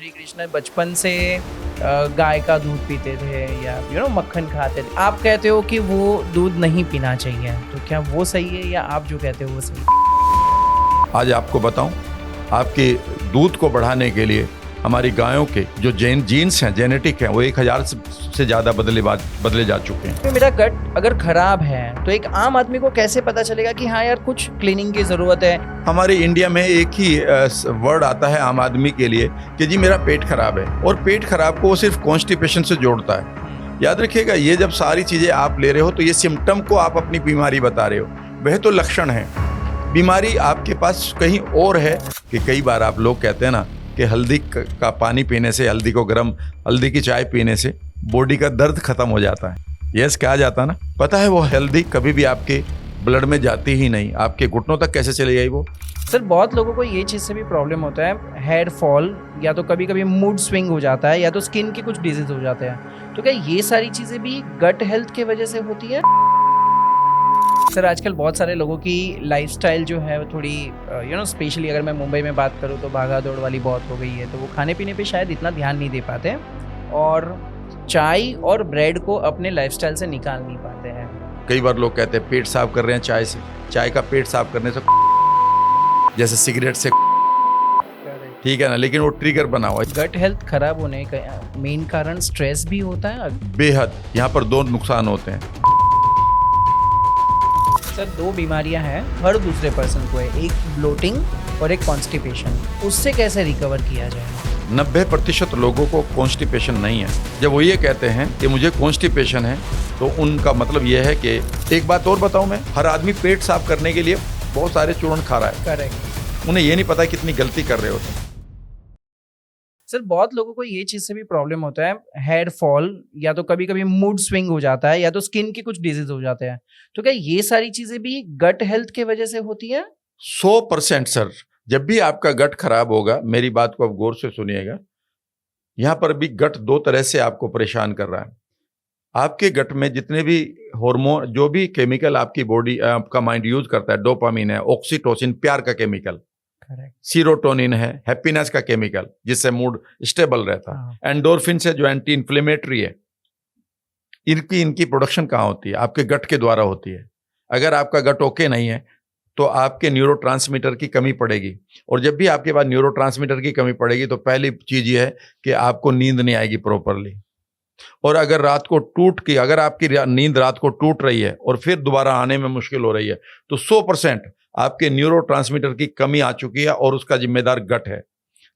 श्री कृष्ण बचपन से गाय का दूध पीते थे या मक्खन खाते थे। आप कहते हो कि वो दूध नहीं पीना चाहिए, तो क्या वो सही है या आप जो कहते हो वो सही है? आज आपको बताऊं, आपके दूध को बढ़ाने के लिए हमारी गायों के जो जीन्स हैं, जेनेटिक हैं, वो 1000 से ज़्यादा बदले जा चुके हैं। तो मेरा गट अगर खराब है तो एक आम आदमी को कैसे पता चलेगा कि हाँ यार कुछ क्लीनिंग की ज़रूरत है? हमारे इंडिया में एक ही वर्ड आता है आम आदमी के लिए कि जी मेरा पेट खराब है, और पेट खराब को वो सिर्फ कॉन्स्टिपेशन से जोड़ता है। याद रखिएगा, ये जब सारी चीज़ें आप ले रहे हो तो ये सिम्टम को आप अपनी बीमारी बता रहे हो, वह तो लक्षण है। बीमारी आपके पास कहीं और है। कि कई बार आप लोग कहते हैं ना कि हल्दी का पानी पीने से, हल्दी की चाय पीने से बॉडी का दर्द खत्म हो जाता है। यस, कहा जाता ना, पता है वो हल्दी कभी भी आपके ब्लड में जाती ही नहीं, आपके घुटनों तक कैसे चली गई वो? सर बहुत लोगों को ये चीज़ से भी प्रॉब्लम होता है, हेयर फॉल, या तो कभी कभी मूड स्विंग हो जाता है, या तो स्किन के कुछ डिजीज हो जाते हैं। तो क्या ये सारी चीज़ें भी गट हेल्थ की वजह से होती है? सर आजकल बहुत सारे लोगों की लाइफस्टाइल जो है वो थोड़ी स्पेशली अगर मैं मुंबई में बात करूँ तो भागा दौड़ वाली बहुत हो गई है, तो वो खाने पीने पे शायद इतना ध्यान नहीं दे पाते और चाय और ब्रेड को अपने लाइफस्टाइल से निकाल नहीं पाते हैं। कई बार लोग कहते हैं पेट साफ कर रहे हैं चाय से। चाय का पेट साफ करने से जैसे सिगरेट से, ठीक है ना, लेकिन वो ट्रिगर बना हुआ है। गट हेल्थ खराब होने का मेन कारण स्ट्रेस भी होता है बेहद। यहाँ पर 2 नुकसान होते हैं। सर 2 बीमारियां हैं हर दूसरे पर्सन को है, एक ब्लोटिंग और एक कॉन्स्टिपेशन। उससे कैसे रिकवर किया जाए? 90% लोगों को कॉन्स्टिपेशन नहीं है। जब वो ये कहते हैं कि मुझे कॉन्स्टिपेशन है, तो उनका मतलब ये है कि, एक बात और बताऊं मैं, हर आदमी पेट साफ करने के लिए बहुत सारे चूर्ण खा रहा है। करेक्ट। उन्हें ये नहीं पता कितनी गलती कर रहे होते हैं। सर बहुत लोगों को ये चीज़ से भी प्रॉब्लम होता है, हेयर फॉल, या तो कभी कभी मूड स्विंग हो जाता है, या तो स्किन के कुछ डिजीज हो जाते हैं। तो क्या ये सारी चीज़ें भी गट हेल्थ की वजह से होती है? 100% सर। जब भी आपका गट खराब होगा, मेरी बात को आप गौर से सुनिएगा, यहाँ पर भी गट 2 तरह से आपको परेशान कर रहा है। आपके गट में जितने भी हार्मोन, जो भी केमिकल आपकी बॉडी, आपका माइंड यूज करता है, डोपामिन है, ऑक्सीटोसिन प्यार का केमिकल, सीरोटोनिन है हैप्पीनेस का केमिकल जिससे मूड स्टेबल रहता है, एंडोर्फिन से जो एंटी इन्फ्लेमेटरी है, इनकी प्रोडक्शन कहाँ होती है? आपके गट के द्वारा होती है। अगर आपका गट ओके नहीं है तो आपके न्यूरोट्रांसमीटर की कमी पड़ेगी, और जब भी आपके पास न्यूरोट्रांसमीटर की कमी पड़ेगी तो पहली चीज ये है कि आपको नींद नहीं आएगी प्रॉपरली। और अगर अगर आपकी नींद रात को टूट रही है और फिर दोबारा आने में मुश्किल हो रही है, तो 100% आपके न्यूरोट्रांसमीटर की कमी आ चुकी है, और उसका जिम्मेदार गट है।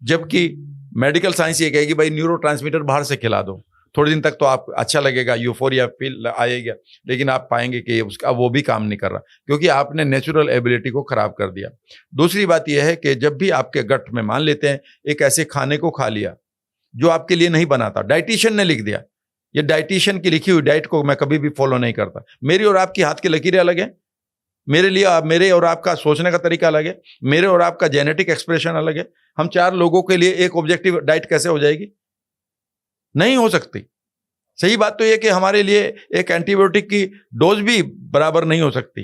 जबकि मेडिकल साइंस ये कहेगी भाई न्यूरोट्रांसमीटर बाहर से खिला दो, थोड़े दिन तक तो आप अच्छा लगेगा, यूफोरिया फील आएगा, लेकिन आप पाएंगे कि उसका वो भी काम नहीं कर रहा, क्योंकि आपने नेचुरल एबिलिटी को खराब कर दिया। दूसरी बात यह है कि जब भी आपके गट में, मान लेते हैं एक ऐसे खाने को खा लिया जो आपके लिए नहीं बनाता, डाइटिशियन ने लिख दिया, ये डाइटिशियन की लिखी हुई डाइट को मैं कभी भी फॉलो नहीं करता। मेरी और आपकी हाथ की लकीरें अलग है, मेरे और आपका सोचने का तरीका अलग है, मेरे और आपका जेनेटिक एक्सप्रेशन अलग है। हम 4 लोगों के लिए एक ऑब्जेक्टिव डाइट कैसे हो जाएगी? नहीं हो सकती। सही बात तो यह कि हमारे लिए एक एंटीबायोटिक की डोज भी बराबर नहीं हो सकती।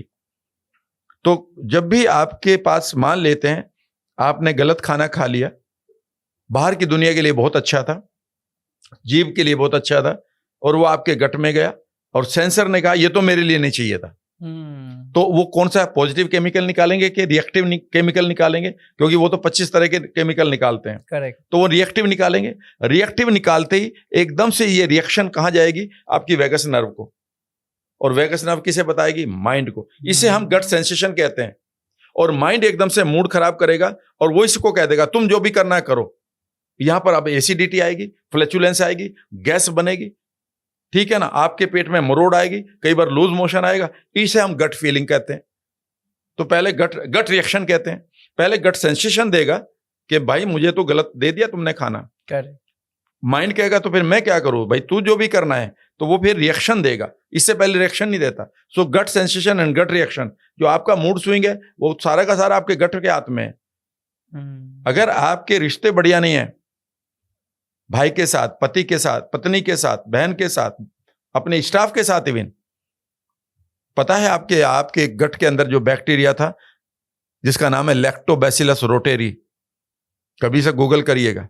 तो जब भी आपके पास, मान लेते हैं आपने गलत खाना खा लिया, बाहर की दुनिया के लिए बहुत अच्छा था, जीभ के लिए बहुत अच्छा था, और वो आपके गट में गया और सेंसर ने कहा ये तो मेरे लिए नहीं चाहिए था। तो वो कौन सा पॉजिटिव केमिकल निकालेंगे कि रिएक्टिव केमिकल निकालेंगे? क्योंकि वो तो 25 तरह के केमिकल निकालते हैं। करेक्ट। तो वो रिएक्टिव निकालेंगे। रिएक्टिव निकालते ही एकदम से ये रिएक्शन कहाँ जाएगी? आपकी वेगस नर्व को, और वेगस नर्व किसे बताएगी? माइंड को। इसे हम गट सेंसेशन कहते हैं। और माइंड एकदम से मूड खराब करेगा और वो इसको कह देगा तुम जो भी करना है करो। यहां पर अब एसिडिटी आएगी, फ्लैचुलेंस आएगी, गैस बनेगी, ठीक है ना, आपके पेट में मरोड़ आएगी, कई बार लूज मोशन आएगा। इसे हम गट फीलिंग कहते हैं। तो पहले गट रिएक्शन कहते हैं। पहले गट सेंसेशन देगा कि भाई मुझे तो गलत दे दिया तुमने खाना। करेक्ट। माइंड कहेगा तो फिर मैं क्या करूं भाई, तू जो भी करना है, तो वो फिर रिएक्शन देगा। इससे पहले रिएक्शन नहीं देता। सो गट सेंसेशन एंड गट रिएक्शन, जो आपका मूड स्विंग है वो सारा का सारा आपके गट के हाथ में है। अगर आपके रिश्ते बढ़िया नहीं है, भाई के साथ, पति के साथ, पत्नी के साथ, बहन के साथ, अपने स्टाफ के साथ, इवन पता है आपके गट के अंदर जो बैक्टीरिया था जिसका नाम है लैक्टोबैसिलस रोटेरी, कभी से गूगल करिएगा,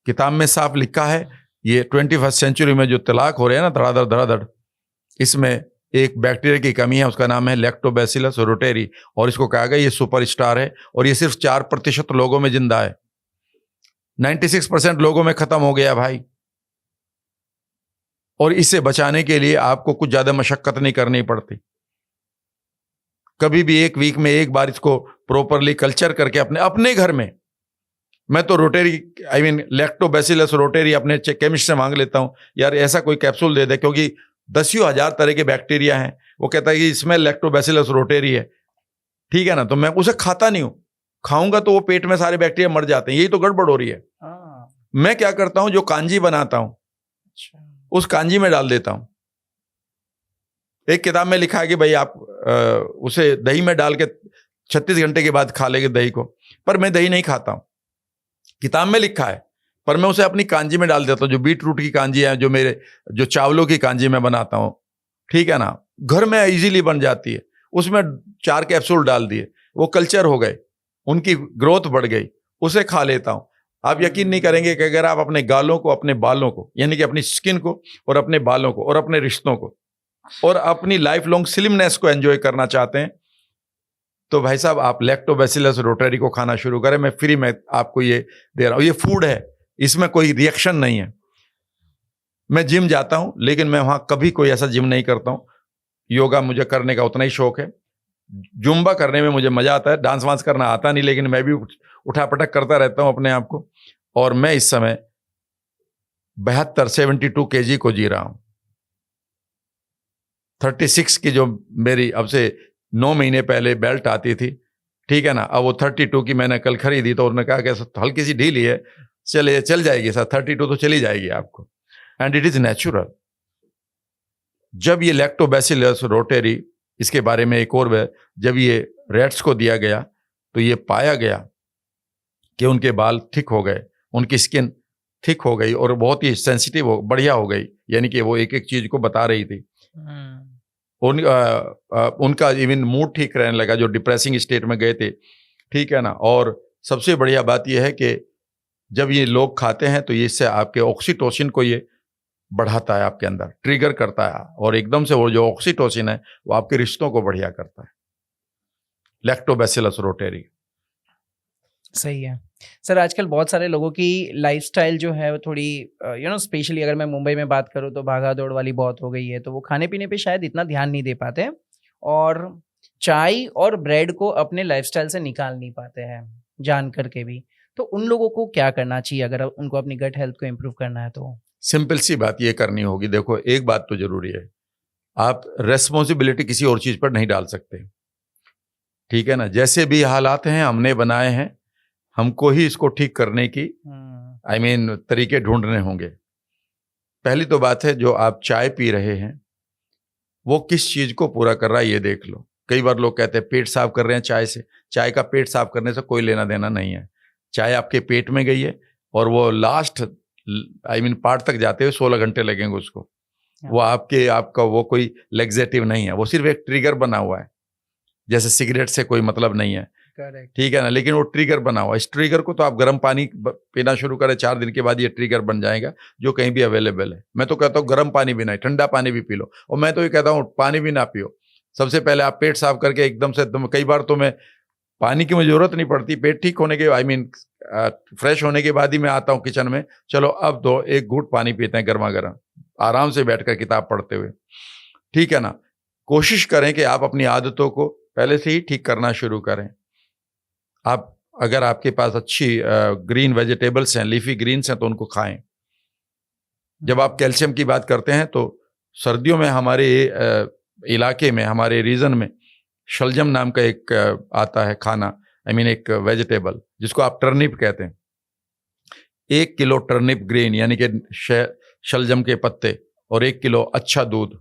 किताब में साफ लिखा है, ये 21st सेंचुरी में जो तलाक हो रहे हैं ना धड़ाधड़ धड़ाधड़, इसमें एक बैक्टीरिया की कमी है, उसका नाम है लैक्टोबैसिलस रोटेरी, और इसको कहा गया ये सुपरस्टार है, और ये सिर्फ 4% लोगों में जिंदा है, 96% लोगों में खत्म हो गया भाई। और इसे बचाने के लिए आपको कुछ ज्यादा मशक्कत नहीं करनी पड़ती। कभी भी एक वीक में एक बार इसको प्रॉपरली कल्चर करके अपने घर में, मैं तो रोटेरी लैक्टोबैसिलस रोटेरी अपने केमिस्ट से मांग लेता हूं, यार ऐसा कोई कैप्सूल दे दे, क्योंकि 10,000 तरह के बैक्टीरिया हैं। वो कहता है कि इसमें लैक्टोबैसिलस रोटेरी है, ठीक है ना, तो मैं उसे खाता नहीं हूं, खाऊंगा तो वो पेट में सारे बैक्टीरिया मर जाते हैं, यही तो गड़बड़ हो रही है। मैं क्या करता हूं, जो कांजी बनाता हूं उस कांजी में डाल देता हूं। एक किताब में लिखा है कि भाई आप उसे दही में डाल के 36 घंटे के बाद खा लेंगे दही को, पर मैं दही नहीं खाता हूं, किताब में लिखा है, पर मैं उसे अपनी कांजी में डाल देता हूं। जो बीट रूट की कांजी है, जो चावलों की कांजी में बनाता हूं, ठीक है ना, घर में इजीली बन जाती है, उसमें 4 कैप्सूल डाल दिए, वो कल्चर हो गए, उनकी ग्रोथ बढ़ गई, उसे खा लेता हूं। आप यकीन नहीं करेंगे कि अगर आप अपने गालों को, अपने बालों को, यानी कि अपनी स्किन को और अपने बालों को और अपने रिश्तों को और अपनी लाइफ लॉन्ग स्लिमनेस को एंजॉय करना चाहते हैं, तो भाई साहब आप लैक्टोबैसिलस रोटेरी को खाना शुरू करें। मैं फ्री में आपको ये दे रहा हूं, ये फूड है, इसमें कोई रिएक्शन नहीं है। मैं जिम जाता हूं, लेकिन मैं वहां कभी कोई ऐसा जिम नहीं करता हूं। योगा मुझे करने का उतना ही शौक है, जुम्बा करने में मुझे मजा आता है, डांस वांस करना आता नहीं, लेकिन मैं भी उठापटक करता रहता हूं अपने आप को। और मैं इस समय 72 kg को जी रहा हूं। 36 की जो मेरी अब से 9 महीने पहले बेल्ट आती थी, ठीक है ना, अब वो 32 की मैंने कल खरीदी, तो उन्होंने कहा कि हल्की सी ढीली है, चल जाएगी सर, 32 तो चली जाएगी आपको, एंड इट इज नेचुरल। जब ये लैक्टोबैसिलस रोटेरी, इसके बारे में एक और जब ये रैट्स को दिया गया, तो ये पाया गया कि उनके बाल थिक हो गए, उनकी स्किन थिक हो गई और बहुत ही सेंसिटिव बढ़िया हो गई, यानी कि वो एक एक चीज को बता रही थी। उनका इवन मूड ठीक रहने लगा, जो डिप्रेसिंग स्टेट में गए थे, ठीक है ना। और सबसे बढ़िया बात यह है कि जब ये लोग खाते हैं तो इससे आपके ऑक्सीटोसिन को ये बढ़ाता है, आपके अंदर ट्रिगर करता है, और एकदम से वो जो ऑक्सीटोसिन है वो आपके रिश्तों को बढ़िया करता है। Lactobacillus rotary. सही है सर। आजकल बहुत सारे लोगों की लाइफस्टाइल जो है वो थोड़ी स्पेशली अगर मैं मुंबई में बात करूँ तो भागा दौड़ वाली बहुत हो गई है, तो वो खाने पीने पे शायद इतना ध्यान नहीं दे पाते हैं और चाय और ब्रेड को अपने लाइफस्टाइल से निकाल नहीं पाते हैं जान करके भी। तो उन लोगों को क्या करना चाहिए अगर उनको अपनी गट हेल्थ को इम्प्रूव करना है? तो सिंपल सी बात ये करनी होगी। देखो, एक बात तो जरूरी है, आप रेस्पॉन्सिबिलिटी किसी और चीज पर नहीं डाल सकते, ठीक है ना। जैसे भी हालात हैं हमने बनाए हैं, हमको ही इसको ठीक करने की तरीके ढूंढने होंगे। पहली तो बात है, जो आप चाय पी रहे हैं वो किस चीज को पूरा कर रहा है ये देख लो। कई बार लोग कहते हैं पेट साफ कर रहे हैं चाय से। चाय का पेट साफ करने से कोई लेना देना नहीं है। चाय आपके पेट में गई है और वो लास्ट पार्ट तक जाते हुए 16 घंटे लगेंगे उसको। वो आपका वो कोई लेग्जेटिव नहीं है, वो सिर्फ एक ट्रिगर बना हुआ है। जैसे सिगरेट से कोई मतलब नहीं है, ठीक है ना, लेकिन वो ट्रिगर बना हुआ है। इस ट्रिगर को तो आप गर्म पानी पीना शुरू करें, 4 दिन के बाद ये ट्रिगर बन जाएगा, जो कहीं भी अवेलेबल है। मैं तो कहता हूँ गर्म पानी भी नहीं, ठंडा पानी भी पी लो। और मैं तो ये कहता हूँ पानी भी ना पियो, सबसे पहले आप पेट साफ करके एकदम से कई बार तो मैं पानी की मुझे जरूरत नहीं पड़ती, पेट ठीक होने के फ्रेश होने के बाद ही मैं आता हूँ किचन में, चलो अब तो एक घूंट पानी पीते हैं गर्मा गर्म, आराम से बैठकर किताब पढ़ते हुए, ठीक है ना। कोशिश करें कि आप अपनी आदतों को पहले से ही ठीक करना शुरू करें। अगर आपके पास अच्छी ग्रीन वेजिटेबल्स हैं, लीफी ग्रीन्स हैं, तो उनको खाएं। जब आप कैल्शियम की बात करते हैं तो सर्दियों में हमारे इलाके में, हमारे रीजन में शलजम नाम का एक आता है खाना, एक वेजिटेबल जिसको आप टर्निप कहते हैं। 1 किलो टर्निप ग्रीन यानी कि शलजम के पत्ते और 1 किलो अच्छा दूध,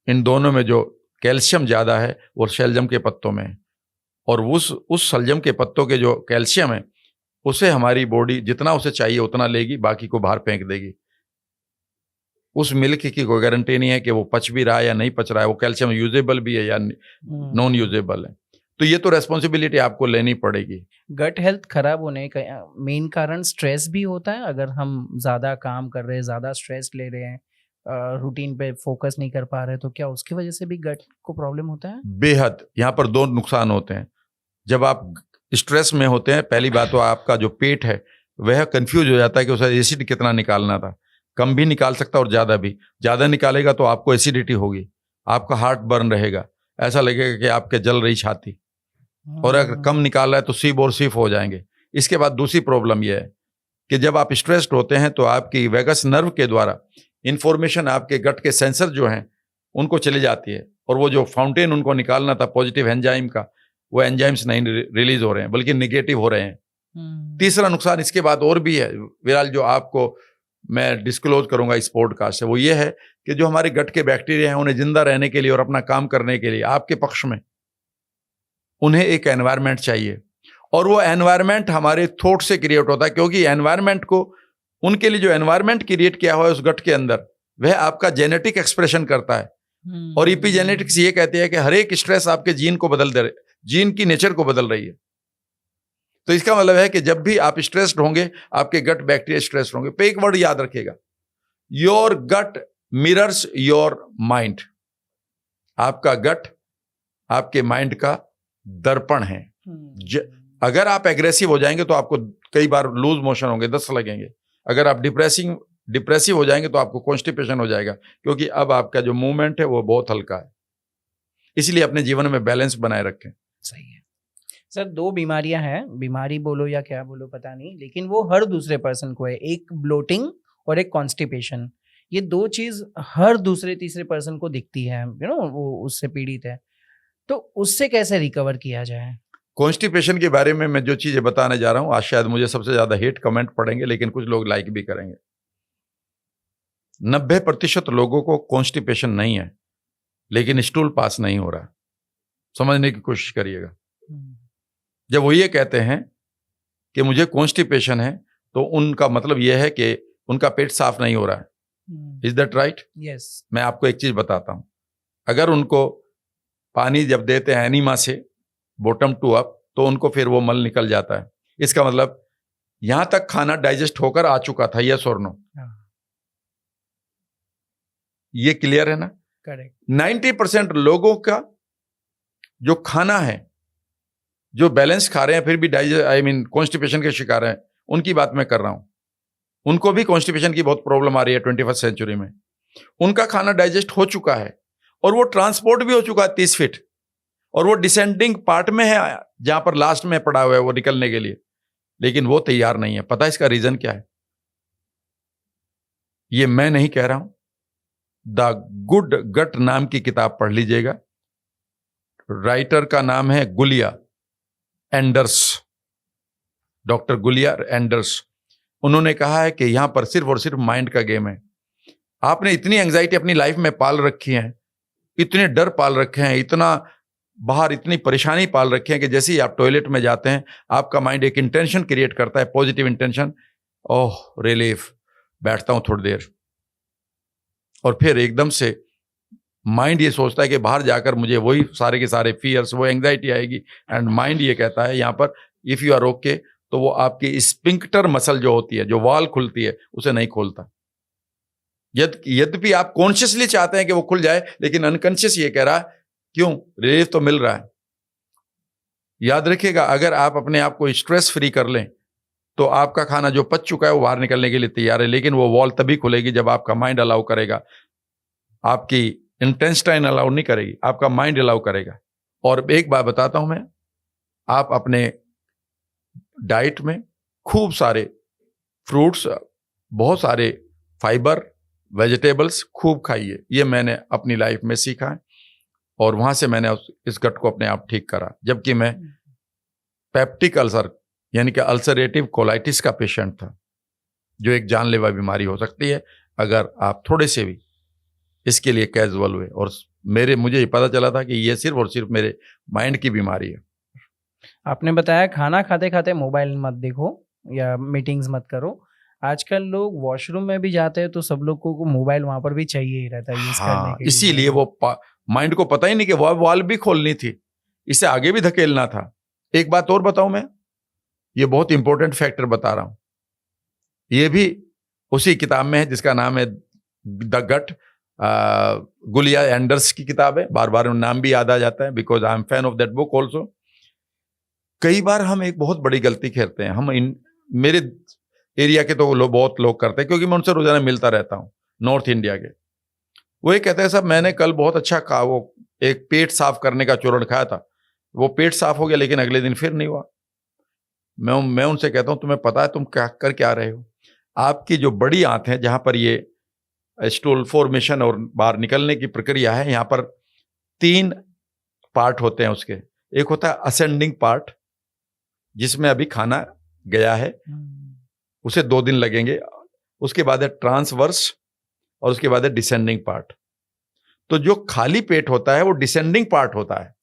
इन दोनों में जो कैल्शियम ज्यादा है वो शलजम के पत्तों में है। और उस शलजम के पत्तों के जो कैल्शियम है उसे हमारी बॉडी जितना उसे चाहिए उतना लेगी, बाकी को बाहर फेंक देगी। उस मिल्क की कोई गारंटी नहीं है कि वो पच भी रहा है या नहीं पच रहा है, वो कैल्शियम यूजेबल भी है या नॉन यूजेबल है। तो ये तो रेस्पॉन्सिबिलिटी आपको लेनी पड़ेगी। गट हेल्थ खराब होने का मेन कारण स्ट्रेस भी होता है। अगर हम ज़्यादा काम कर रहे हैं, ज़्यादा स्ट्रेस ले रहे हैं, रूटीन पे फोकस नहीं कर पा रहे, तो क्या उसकी वजह से भी गट को प्रॉब्लम होता है? बेहद यहाँ पर दो नुकसान होते हैं। जब आप स्ट्रेस में होते हैं, पहली बात तो आपका जो पेट है वह कंफ्यूज हो जाता है कि उसे एसिड कितना निकालना था। कम भी निकाल सकता और ज़्यादा भी। ज़्यादा निकालेगा तो आपको एसिडिटी होगी, आपका हार्ट बर्न रहेगा, ऐसा लगेगा कि आपके जल रही छाती। और अगर कम निकाल रहा है तो सीब और सीफ हो जाएंगे। इसके बाद दूसरी प्रॉब्लम यह है कि जब आप स्ट्रेस्ड होते हैं तो आपकी वेगस नर्व के द्वारा इंफॉर्मेशन आपके गट के सेंसर जो हैं उनको चली जाती है, और वो जो फाउंटेन उनको निकालना था पॉजिटिव एंजाइम का, वो एंजाइम्स नहीं रिलीज हो रहे हैं बल्कि निगेटिव हो रहे हैं। तीसरा नुकसान इसके बाद और भी है विराल, जो आपको मैं डिस्क्लोज करूंगा इस पॉडकास्ट से, वो ये है कि जो हमारे गट के बैक्टीरिया हैं उन्हें जिंदा रहने के लिए और अपना काम करने के लिए आपके पक्ष में उन्हें एक एनवायरनमेंट चाहिए, और वो एनवायरनमेंट हमारे थॉट से क्रिएट होता है, क्योंकि एनवायरनमेंट को उनके लिए जो एनवायरनमेंट क्रिएट किया हुआ है उस गट के अंदर वह आपका जेनेटिक एक्सप्रेशन करता है। और इपीजेनेटिक्स ये कहती है कि हर एक स्ट्रेस आपके जीन को बदल दे, जीन की नेचर को बदल रही है। तो इसका मतलब है कि जब भी आप स्ट्रेस्ड होंगे आपके गट बैक्टीरिया स्ट्रेस्ड होंगे। पे एक वर्ड याद रखिएगा, your gut mirrors your mind. आपका गट आपके माइंड का दर्पण है। अगर आप एग्रेसिव हो जाएंगे तो आपको कई बार लूज मोशन होंगे, दस्त लगेंगे। अगर आप डिप्रेसिव हो जाएंगे तो आपको कॉन्स्टिपेशन हो जाएगा, क्योंकि अब आपका जो मूवमेंट है वो बहुत हल्का है। इसलिए अपने जीवन में बैलेंस बनाए रखें। सही है सर। दो बीमारियां हैं, बीमारी बोलो या क्या बोलो पता नहीं, लेकिन वो हर दूसरे पर्सन को है। एक ब्लोटिंग और एक कॉन्स्टिपेशन। ये दो चीज हर दूसरे तीसरे पर्सन को दिखती है, वो उससे पीड़ित है। तो उससे कैसे रिकवर किया जाए? कॉन्स्टिपेशन के बारे में मैं जो चीजें बताने जा रहा हूं, आज शायद मुझे सबसे ज्यादा हेट कमेंट पड़ेंगे, लेकिन कुछ लोग लाइक भी करेंगे। 90% लोगों को कॉन्स्टिपेशन नहीं है, लेकिन स्टूल पास नहीं हो रहा। समझने की कोशिश करिएगा। जब वो ये कहते हैं कि मुझे कॉन्स्टिपेशन है, तो उनका मतलब यह है कि उनका पेट साफ नहीं हो रहा है। Is that right? यस। मैं आपको एक चीज बताता हूं। अगर उनको पानी जब देते हैं एनीमा से बॉटम टू अप, तो उनको फिर वो मल निकल जाता है। इसका मतलब यहां तक खाना डाइजेस्ट होकर आ चुका था, यस और नो? ये क्लियर है ना? करेक्ट। 90% लोगों का जो खाना है, जो बैलेंस खा रहे हैं फिर भी कॉन्स्टिपेशन के शिकार हैं, उनकी बात मैं कर रहा हूं। उनको भी कॉन्स्टिपेशन की बहुत प्रॉब्लम आ रही है 21st सेंचुरी में। उनका खाना डाइजेस्ट हो चुका है और वो ट्रांसपोर्ट भी हो चुका है 30 फीट, और वो डिसेंडिंग पार्ट में है जहां पर लास्ट में पड़ा हुआ है वो निकलने के लिए, लेकिन वो तैयार नहीं है। पता है इसका रीजन क्या है? ये मैं नहीं कह रहा हूं, द गुड गट नाम की किताब पढ़ लीजिएगा। राइटर का नाम है Gulia Anders, doctor Gulia Anders. उन्होंने कहा है कि यहां पर सिर्फ और सिर्फ माइंड का गेम है। आपने इतनी एंजाइटी अपनी लाइफ में पाल रखी है, इतने डर पाल रखे हैं, इतना बाहर इतनी परेशानी पाल रखे हैं कि जैसे ही आप टॉयलेट में जाते हैं आपका माइंड एक इंटेंशन क्रिएट करता है, पॉजिटिव इंटेंशन, ओह रिलीफ, बैठता हूं थोड़ी देर, और फिर एकदम से माइंड ये सोचता है कि बाहर जाकर मुझे वही सारे के सारे फियर्स, वो एंग्जाइटी आएगी, एंड माइंड ये कहता है यहां पर इफ यू आर ओके, तो वो आपकी स्पिंक्टर मसल जो होती है, जो वाल खुलती है, उसे नहीं खोलता। यद्यपि आप कॉन्शियसली चाहते हैं कि वो खुल जाए, लेकिन अनकॉन्शियस ये कह रहा है क्यों, रिलीफ तो मिल रहा है। याद रखिएगा, अगर आप अपने आप को स्ट्रेस फ्री कर लें तो आपका खाना जो पच चुका है वो बाहर निकलने के लिए तैयार है, लेकिन वो वॉल तभी खुलेगी जब आपका माइंड अलाउ करेगा। आपकी इंटेस्टाइन अलाउ नहीं करेगी, आपका माइंड अलाउ करेगा। और एक बात बताता हूं मैं, आप अपने डाइट में खूब सारे फ्रूट्स, बहुत सारे फाइबर, वेजिटेबल्स खूब खाइए। ये मैंने अपनी लाइफ में सीखा है, और वहां से मैंने इस गट को अपने आप ठीक करा। जबकि मैं पेप्टिक अल्सर यानी कि अल्सरेटिव कोलाइटिस का पेशेंट था, जो एक जानलेवा बीमारी हो सकती है अगर आप थोड़े से भी इसके लिए कैजुअल हुए। और मुझे ये पता चला था कि ये सिर्फ और सिर्फ मेरे माइंड की बीमारी है। आपने बताया खाना खाते खाते मोबाइल मत देखो या मीटिंग्स मत करो। आजकल लोग वॉशरूम में भी जाते हैं तो सब लोग को मोबाइल वहां पर भी चाहिए ही रहता है यूज करने के लिए। इसीलिए वो माइंड को पता ही नहीं कि वॉल भी खोलनी थी, इसे आगे भी धकेलना था। एक बात और बताऊं मैं, ये बहुत इंपॉर्टेंट फैक्टर बता रहा हूं, ये भी उसी किताब में है जिसका नाम है द गट, गुलिया एंडर्स की किताब है, बार बार नाम भी याद आ जाता है because I am fan of that book also. कई बार हम एक बहुत बड़ी गलती करते हैं, हम मेरे एरिया के तो बहुत लोग करते हैं, क्योंकि मैं उनसे रोजाना मिलता रहता हूँ, नॉर्थ इंडिया के। वो ये कहते हैं साहब मैंने कल बहुत अच्छा खा, वो एक पेट साफ करने का चूर्ण खाया था, वो पेट साफ हो गया लेकिन अगले दिन फिर नहीं हुआ। मैं उनसे कहता हूं तुम्हें पता है तुम क्या रहे हो? आपकी जो बड़ी आंत है जहां पर ये स्टूल फॉर्मेशन और बाहर निकलने की प्रक्रिया है, यहाँ पर 3 पार्ट होते हैं उसके। एक होता है असेंडिंग पार्ट, जिसमें अभी खाना गया है, उसे 2 दिन लगेंगे। उसके बाद है ट्रांसवर्स और उसके बाद है डिसेंडिंग पार्ट। तो जो खाली पेट होता है वो डिसेंडिंग पार्ट होता है,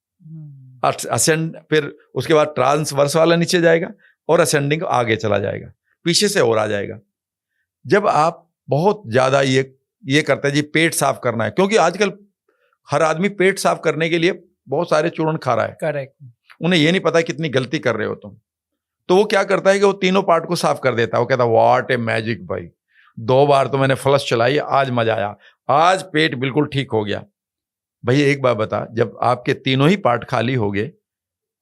असेंड, फिर उसके बाद ट्रांसवर्स वाला नीचे जाएगा और असेंडिंग आगे चला जाएगा, पीछे से और आ जाएगा। जब आप बहुत ज्यादा ये करते हैं जी पेट साफ करना है, क्योंकि आजकल हर आदमी पेट साफ करने के लिए बहुत सारे चूर्ण खा रहा है, करेक्ट, उन्हें ये नहीं पता कितनी गलती कर रहे हो तुम। तो वो क्या करता है कि वो तीनों पार्ट को साफ कर देता है। वो कहता है व्हाट ए मैजिक भाई, 2 बार तो मैंने फ्लश चलाई, आज मजा आया, आज पेट बिल्कुल ठीक हो गया। भाई एक बात बता, जब आपके तीनों ही पार्ट खाली हो गए,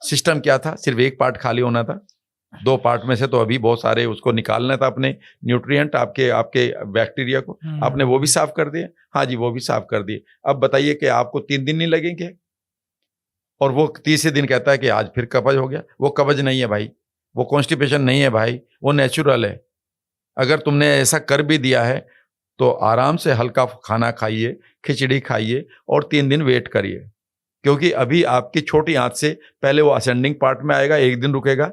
सिस्टम क्या था? सिर्फ एक पार्ट खाली होना था, 2 पार्ट में से तो अभी बहुत सारे उसको निकालना था, अपने न्यूट्रिएंट, आपके बैक्टीरिया को। आपने वो भी साफ कर दिए? हाँ जी, वो भी साफ कर दिए। अब बताइए कि आपको 3 दिन नहीं लगेंगे? और वो तीसरे दिन कहता है कि आज फिर कब्ज हो गया। वो कब्ज नहीं है भाई, वो कॉन्स्टिपेशन नहीं है भाई, वो नेचुरल है। अगर तुमने ऐसा कर भी दिया है तो आराम से हल्का खाना खाइए, खिचड़ी खाइए और 3 दिन वेट करिए, क्योंकि अभी आपकी छोटी आंत से पहले वो असेंडिंग पार्ट में आएगा, 1 दिन रुकेगा,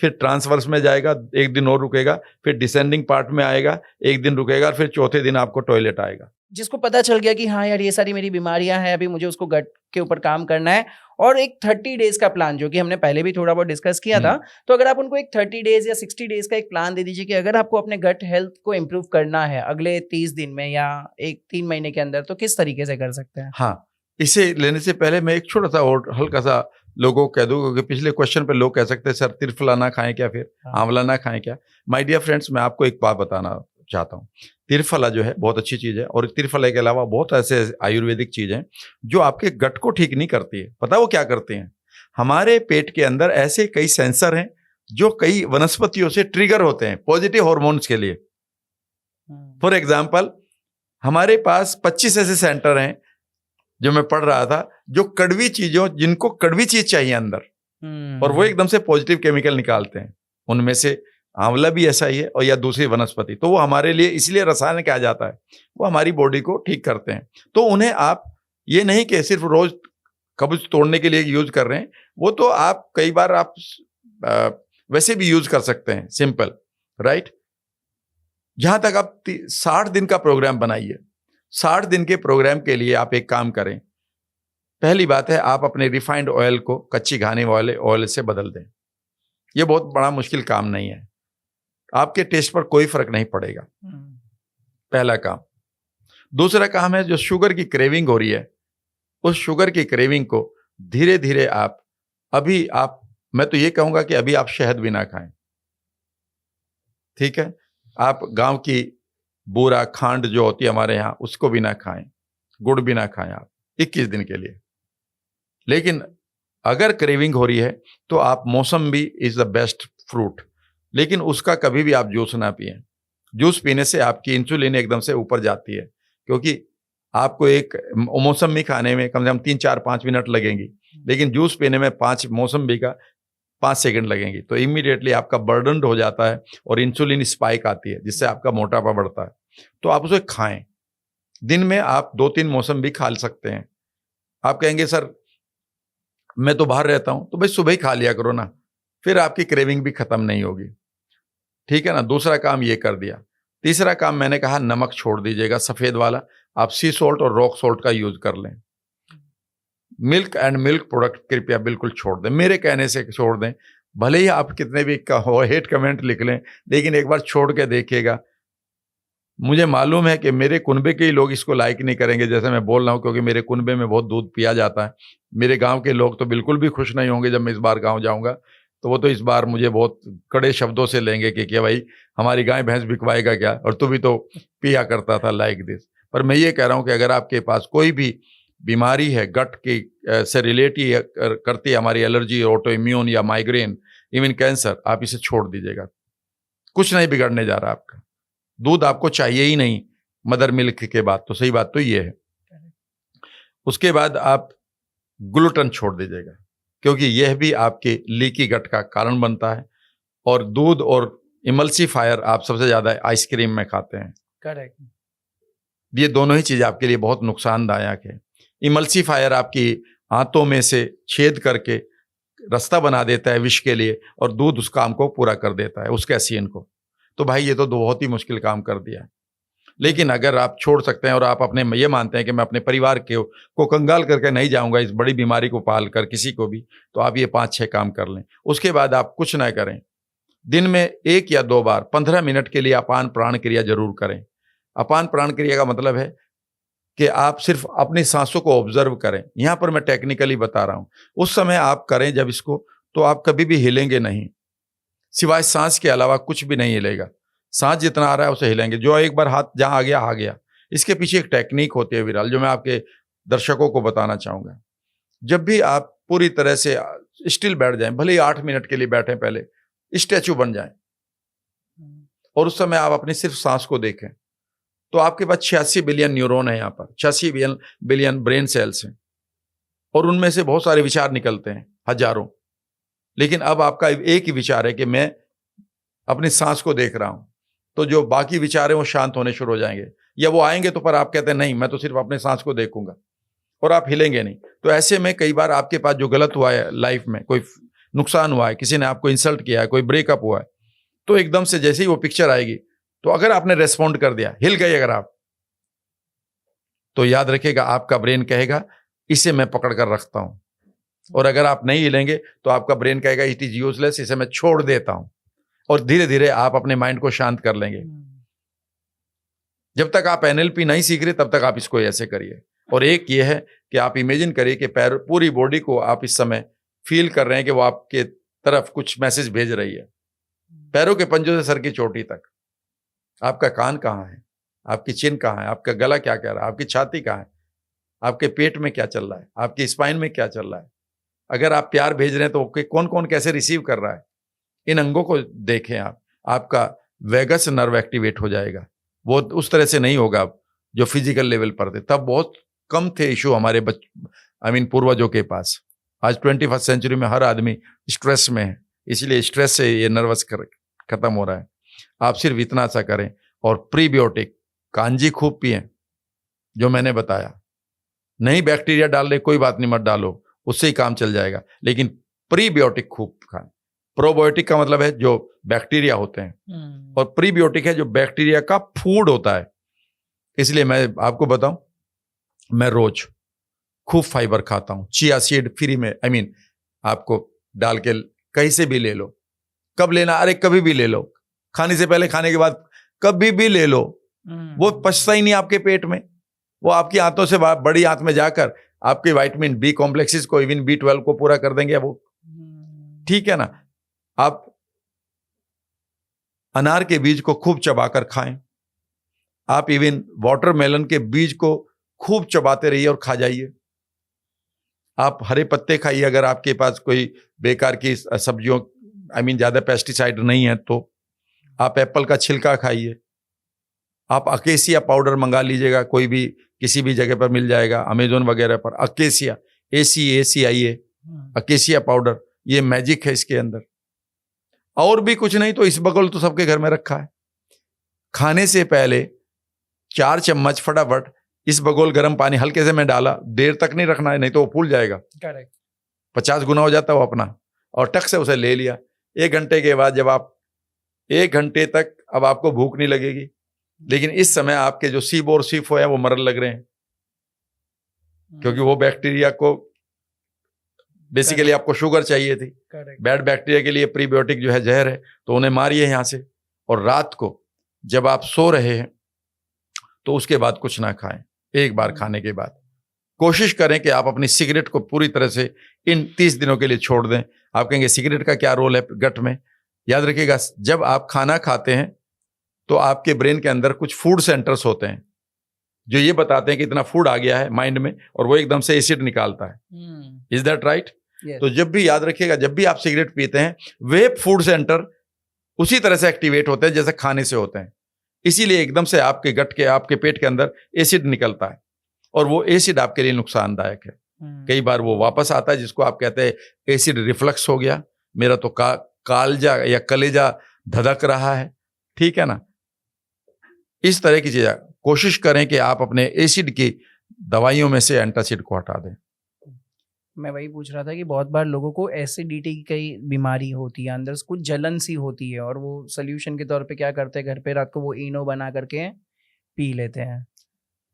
फिर ट्रांसवर्स में जाएगा, 1 दिन और रुकेगा, फिर डिसेंडिंग पार्ट में आएगा, 1 दिन रुकेगा, और फिर चौथे दिन आपको टॉयलेट आएगा। जिसको पता चल गया कि हाँ यार ये सारी मेरी बीमारियां हैं, अभी मुझे उसको गट के ऊपर काम करना है, और एक 30 डेज का प्लान जो कि हमने पहले भी थोड़ा बहुत डिस्कस किया था, तो अगर आप उनको एक 30 डेज या 60 डेज का एक प्लान दे दीजिए कि अगर आपको अपने गट हेल्थ को इम्प्रूव करना है अगले 30 दिन में या 3 महीने के अंदर, तो किस तरीके से कर सकते हैं? हाँ, इसे लेने से पहले मैं एक छोटा सा और हल्का सा लोगों को कह दूं, क्योंकि पिछले क्वेश्चन पे लोग कह सकते हैं सर त्रिफला ना खाएं क्या, फिर आंवला ना खाएं क्या? माय डियर फ्रेंड्स, मैं आपको एक बात बताना चाहता हूँ। त्रिफला जो है बहुत अच्छी चीज है, और त्रिफला के अलावा बहुत ऐसे आयुर्वेदिक चीज हैं जो आपके गट को ठीक नहीं करती है। पता वो क्या करते हैं? हमारे पेट के अंदर ऐसे कई सेंसर हैं जो कई वनस्पतियों से ट्रिगर होते हैं पॉजिटिव हॉर्मोन्स के लिए। फॉर एग्जाम्पल, हमारे पास 25 ऐसे सेंटर हैं जो मैं पढ़ रहा था, जो कड़वी चीजों, जिनको कड़वी चीज चाहिए अंदर, और वो एकदम से पॉजिटिव केमिकल निकालते हैं। उनमें से आंवला भी ऐसा ही है, और या दूसरी वनस्पति। तो वो हमारे लिए इसलिए रसायन कहा जाता है, वो हमारी बॉडी को ठीक करते हैं। तो उन्हें आप ये नहीं कि सिर्फ रोज कब्ज तोड़ने के लिए यूज कर रहे हैं, वो तो आप कई बार आप वैसे भी यूज कर सकते हैं, सिंपल, राइट? जहां तक आप 60 दिन का प्रोग्राम बनाइए। 60 दिन के प्रोग्राम के लिए आप एक काम करें। पहली बात है, आप अपने रिफाइंड ऑयल को कच्ची घानी वाले ऑयल से बदल दें। ये बहुत बड़ा मुश्किल काम नहीं है, आपके टेस्ट पर कोई फर्क नहीं पड़ेगा। पहला काम। दूसरा काम है, जो शुगर की क्रेविंग हो रही है, उस शुगर की क्रेविंग को धीरे धीरे आप मैं तो ये कहूंगा कि अभी आप शहद भी ना खाएं, ठीक है? आप गांव की बूरा खांड जो होती है हमारे यहाँ, उसको भी ना खाएं, गुड़ भी ना खाएं आप 21 दिन के लिए। लेकिन अगर क्रेविंग हो रही है तो आप मौसम्बी इज द बेस्ट फ्रूट, लेकिन उसका कभी भी आप जूस ना पिएं। जूस पीने से आपकी इंसुलिन एकदम से ऊपर जाती है, क्योंकि आपको एक मौसम्बी खाने में कम से कम 3, 4, 5 मिनट लगेंगी, लेकिन जूस पीने में 5 मौसम्बी का 5 सेकंड लगेंगी। तो इमीडिएटली आपका बर्डन हो जाता है और इंसुलिन स्पाइक आती है, जिससे आपका मोटापा बढ़ता है। तो आप उसे खाएं। दिन में आप 2-3 मौसम्बी खा सकते हैं। आप कहेंगे सर मैं तो बाहर रहता हूं, तो भाई सुबह ही खा लिया करो ना, फिर आपकी क्रेविंग भी खत्म नहीं होगी, ठीक है ना? दूसरा काम ये कर दिया। तीसरा काम मैंने कहा, नमक छोड़ दीजिएगा, सफेद वाला। आप सी सॉल्ट और रॉक सॉल्ट का यूज कर लें। मिल्क एंड मिल्क प्रोडक्ट कृपया बिल्कुल छोड़ दें, मेरे कहने से छोड़ दें। भले ही आप कितने भी हेट कमेंट लिख लें, लेकिन एक बार छोड़ के देखिएगा, मुझे मालूम है कि मेरे कुनबे के ही लोग इसको लाइक नहीं करेंगे जैसे मैं बोल रहा हूँ, क्योंकि मेरे कुनबे में बहुत दूध पिया जाता है। मेरे गांव के लोग तो बिल्कुल भी खुश नहीं होंगे जब मैं इस बार गांव जाऊंगा, तो वो तो इस बार मुझे बहुत कड़े शब्दों से लेंगे कि क्या भाई हमारी गाय भैंस बिकवाएगा क्या, और तू भी तो पिया करता था लाइक दिस। पर मैं ये कह रहा हूँ कि अगर आपके पास कोई भी बीमारी है गट की से रिलेट करती है, हमारी एलर्जी, ऑटो इम्यून या माइग्रेन, इवन कैंसर, आप इसे छोड़ दीजिएगा। कुछ नहीं बिगड़ने जा रहा आपका। दूध आपको चाहिए ही नहीं मदर मिल्क के बाद, तो सही बात तो ये है। उसके बाद आप ग्लूटेन छोड़ दीजिएगा, क्योंकि यह भी आपके लीकी गट का कारण बनता है। और दूध और इमल्सीफायर आप सबसे ज्यादा आइसक्रीम में खाते हैं। करेक्ट। ये दोनों ही चीज आपके लिए बहुत नुकसानदायक है। इमल्सीफायर आपकी आंतों में से छेद करके रास्ता बना देता है विष के लिए, और दूध उस काम को पूरा कर देता है, उस कैसियन को। तो भाई ये तो बहुत ही मुश्किल काम कर दिया है। लेकिन अगर आप छोड़ सकते हैं और आप अपने ये मानते हैं कि मैं अपने परिवार को कंगाल करके नहीं जाऊंगा इस बड़ी बीमारी को पाल कर किसी को भी, तो आप ये 5-6 काम कर लें। उसके बाद आप कुछ ना करें, दिन में 1 या 2 बार 15 मिनट के लिए अपान प्राण क्रिया जरूर करें। अपान प्राण क्रिया का मतलब है कि आप सिर्फ अपनी सांसों को ऑब्जर्व करें। यहां पर मैं टेक्निकली बता रहा हूं, उस समय आप करें जब इसको, तो आप कभी भी हिलेंगे नहीं, सिवाय सांस के अलावा कुछ भी नहीं हिलेगा। सांस जितना आ रहा है उसे हिलेंगे, जो एक बार हाथ जहां आ गया। इसके पीछे एक टेक्निक होती है विराल, जो मैं आपके दर्शकों को बताना चाहूंगा। जब भी आप पूरी तरह से स्टिल बैठ जाएं, भले ही 8 मिनट के लिए बैठें, पहले स्टैचू बन जाएं, और उस समय आप अपनी सिर्फ सांस को देखें। तो आपके पास 86 बिलियन न्यूरॉन है, यहाँ पर 86 बिलियन ब्रेन सेल्स हैं, और उनमें से बहुत सारे विचार निकलते हैं, हजारों। लेकिन अब आपका एक ही विचार है कि मैं अपनी सांस को देख रहा हूं, तो जो बाकी विचार हैं वो शांत होने शुरू हो जाएंगे, या वो आएंगे तो पर आप कहते हैं नहीं मैं तो सिर्फ अपने सांस को देखूंगा, और आप हिलेंगे नहीं। तो ऐसे में कई बार आपके पास जो गलत हुआ है लाइफ में, कोई नुकसान हुआ है, किसी ने आपको इंसल्ट किया है, कोई ब्रेकअप हुआ है, तो एकदम से जैसे ही वो पिक्चर आएगी, तो अगर आपने रेस्पॉन्ड कर दिया, हिल गए अगर आप, तो याद रखिएगा आपका ब्रेन कहेगा इसे मैं पकड़ कर रखता हूं। और अगर आप नहीं हिलेंगे तो आपका ब्रेन कहेगा इट इज यूजलेस, इसे मैं छोड़ देता हूं। और धीरे धीरे आप अपने माइंड को शांत कर लेंगे। जब तक आप एनएलपी नहीं सीख रहे तब तक आप इसको ऐसे करिए। और एक ये है कि आप इमेजिन करिए कि पैर, पूरी बॉडी को आप इस समय फील कर रहे हैं कि वो आपके तरफ कुछ मैसेज भेज रही है, पैरों के पंजों से सर की चोटी तक। आपका कान कहाँ है, आपकी चिन कहाँ है, आपका गला क्या कह रहा है, आपकी छाती कहाँ है, आपके पेट में क्या चल रहा है, आपकी स्पाइन में क्या चल रहा है। अगर आप प्यार भेज रहे हैं तो कौन कौन कैसे रिसीव कर रहा है, इन अंगों को देखें आप। आपका वेगस नर्व एक्टिवेट हो जाएगा। वो उस तरह से नहीं होगा जो फिजिकल लेवल पर थे, तब बहुत कम थे इशू हमारे पूर्वजों के पास। आज 21st सेंचुरी में हर आदमी स्ट्रेस में है, इसलिए स्ट्रेस से ये नर्वस खत्म हो रहा है। आप सिर्फ इतना सा करें, और प्रीबायोटिक कांजी खूब पिएं, जो मैंने बताया। नहीं बैक्टीरिया डाल रहे कोई बात नहीं, मत डालो, उससे ही काम चल जाएगा, लेकिन प्रीबायोटिक खूब खाएं। प्रोबायोटिक का मतलब है जो बैक्टीरिया होते हैं, और प्रीबायोटिक है जो बैक्टीरिया का फूड होता है। इसलिए मैं आपको बताऊं, मैं रोज खूब फाइबर खाता हूं, चिया सीड फ्री में, आपको डाल के कहीं से भी ले लो। कब लेना, अरे कभी भी ले लो, खाने से पहले, खाने के बाद, कभी भी ले लो। वो पचता ही नहीं आपके पेट में, वो आपकी आंतों से बड़ी आंत में जाकर आपके विटामिन बी कॉम्प्लेक्सेस को, इवन B12 को पूरा कर देंगे वो। ठीक है ना। आप अनार के बीज को खूब चबाकर खाएं। आप इवन वाटरमेलन के बीज को खूब चबाते रहिए और खा जाइए। आप हरे पत्ते खाइए, अगर आपके पास कोई बेकार की सब्जियों ज्यादा पेस्टिसाइड नहीं है तो। आप एप्पल का छिलका खाइए। आप अकेसिया पाउडर मंगा लीजिएगा, कोई भी किसी भी जगह पर मिल जाएगा, अमेजोन वगैरह पर। अकेसिया, ACACIA, अकेसिया पाउडर, ये मैजिक है इसके अंदर। और भी कुछ नहीं तो इस बगल तो सबके घर में रखा है। खाने से पहले 4 चम्मच फटाफट इस बगोल गर्म पानी हल्के से में डाला, देर तक नहीं रखना है, नहीं तो वो फूल जाएगा। करेक्ट। 50 गुना हो जाता है वो अपना, और टक से उसे ले लिया। 1 घंटे के बाद जब आप 1 घंटे तक अब आपको भूख नहीं लगेगी, लेकिन इस समय आपके जो सीब और सीफो है वो मरने लग रहे हैं, क्योंकि वो बैक्टीरिया को बेसिकली आपको शुगर चाहिए थी। बैड बैक्टीरिया के लिए प्रीबायोटिक जो है जहर है, तो उन्हें मारिए यहां से। और रात को जब आप सो रहे हैं तो उसके बाद कुछ ना खाएं। एक बार खाने के बाद कोशिश करें कि आप अपनी सिगरेट को पूरी तरह से इन 30 दिनों के लिए छोड़ दें। आप कहेंगे सिगरेट का क्या रोल है गट में? याद रखिएगा, जब आप खाना खाते हैं तो आपके ब्रेन के अंदर कुछ फूड सेंटर्स होते हैं जो ये बताते हैं कि इतना फूड आ गया है माइंड में, और वो एकदम से एसिड निकालता है। Is that right? तो जब भी याद रखिएगा, जब भी आप सिगरेट पीते हैं वे फूड सेंटर उसी तरह से एक्टिवेट होते हैं जैसे खाने से होते हैं। इसीलिए एकदम से आपके गट के, आपके पेट के अंदर एसिड निकलता है, और वो एसिड आपके लिए नुकसानदायक है। कई बार वो वापस आता है जिसको आप कहते हैं एसिड रिफ्लक्स हो गया, मेरा तो कालजा या कलेजा धधक रहा है, ठीक है ना। इस तरह की चीजें कोशिश करें कि आप अपने एसिड की दवाइयों में से एंटासिड को हटा दें। मैं वही पूछ रहा था कि बहुत बार लोगों को एसिडिटी की बीमारी होती है, अंदर से कुछ जलन सी होती है, और वो सोल्यूशन के तौर पे क्या करते हैं, घर पे रात को वो इनो बना करके पी लेते हैं।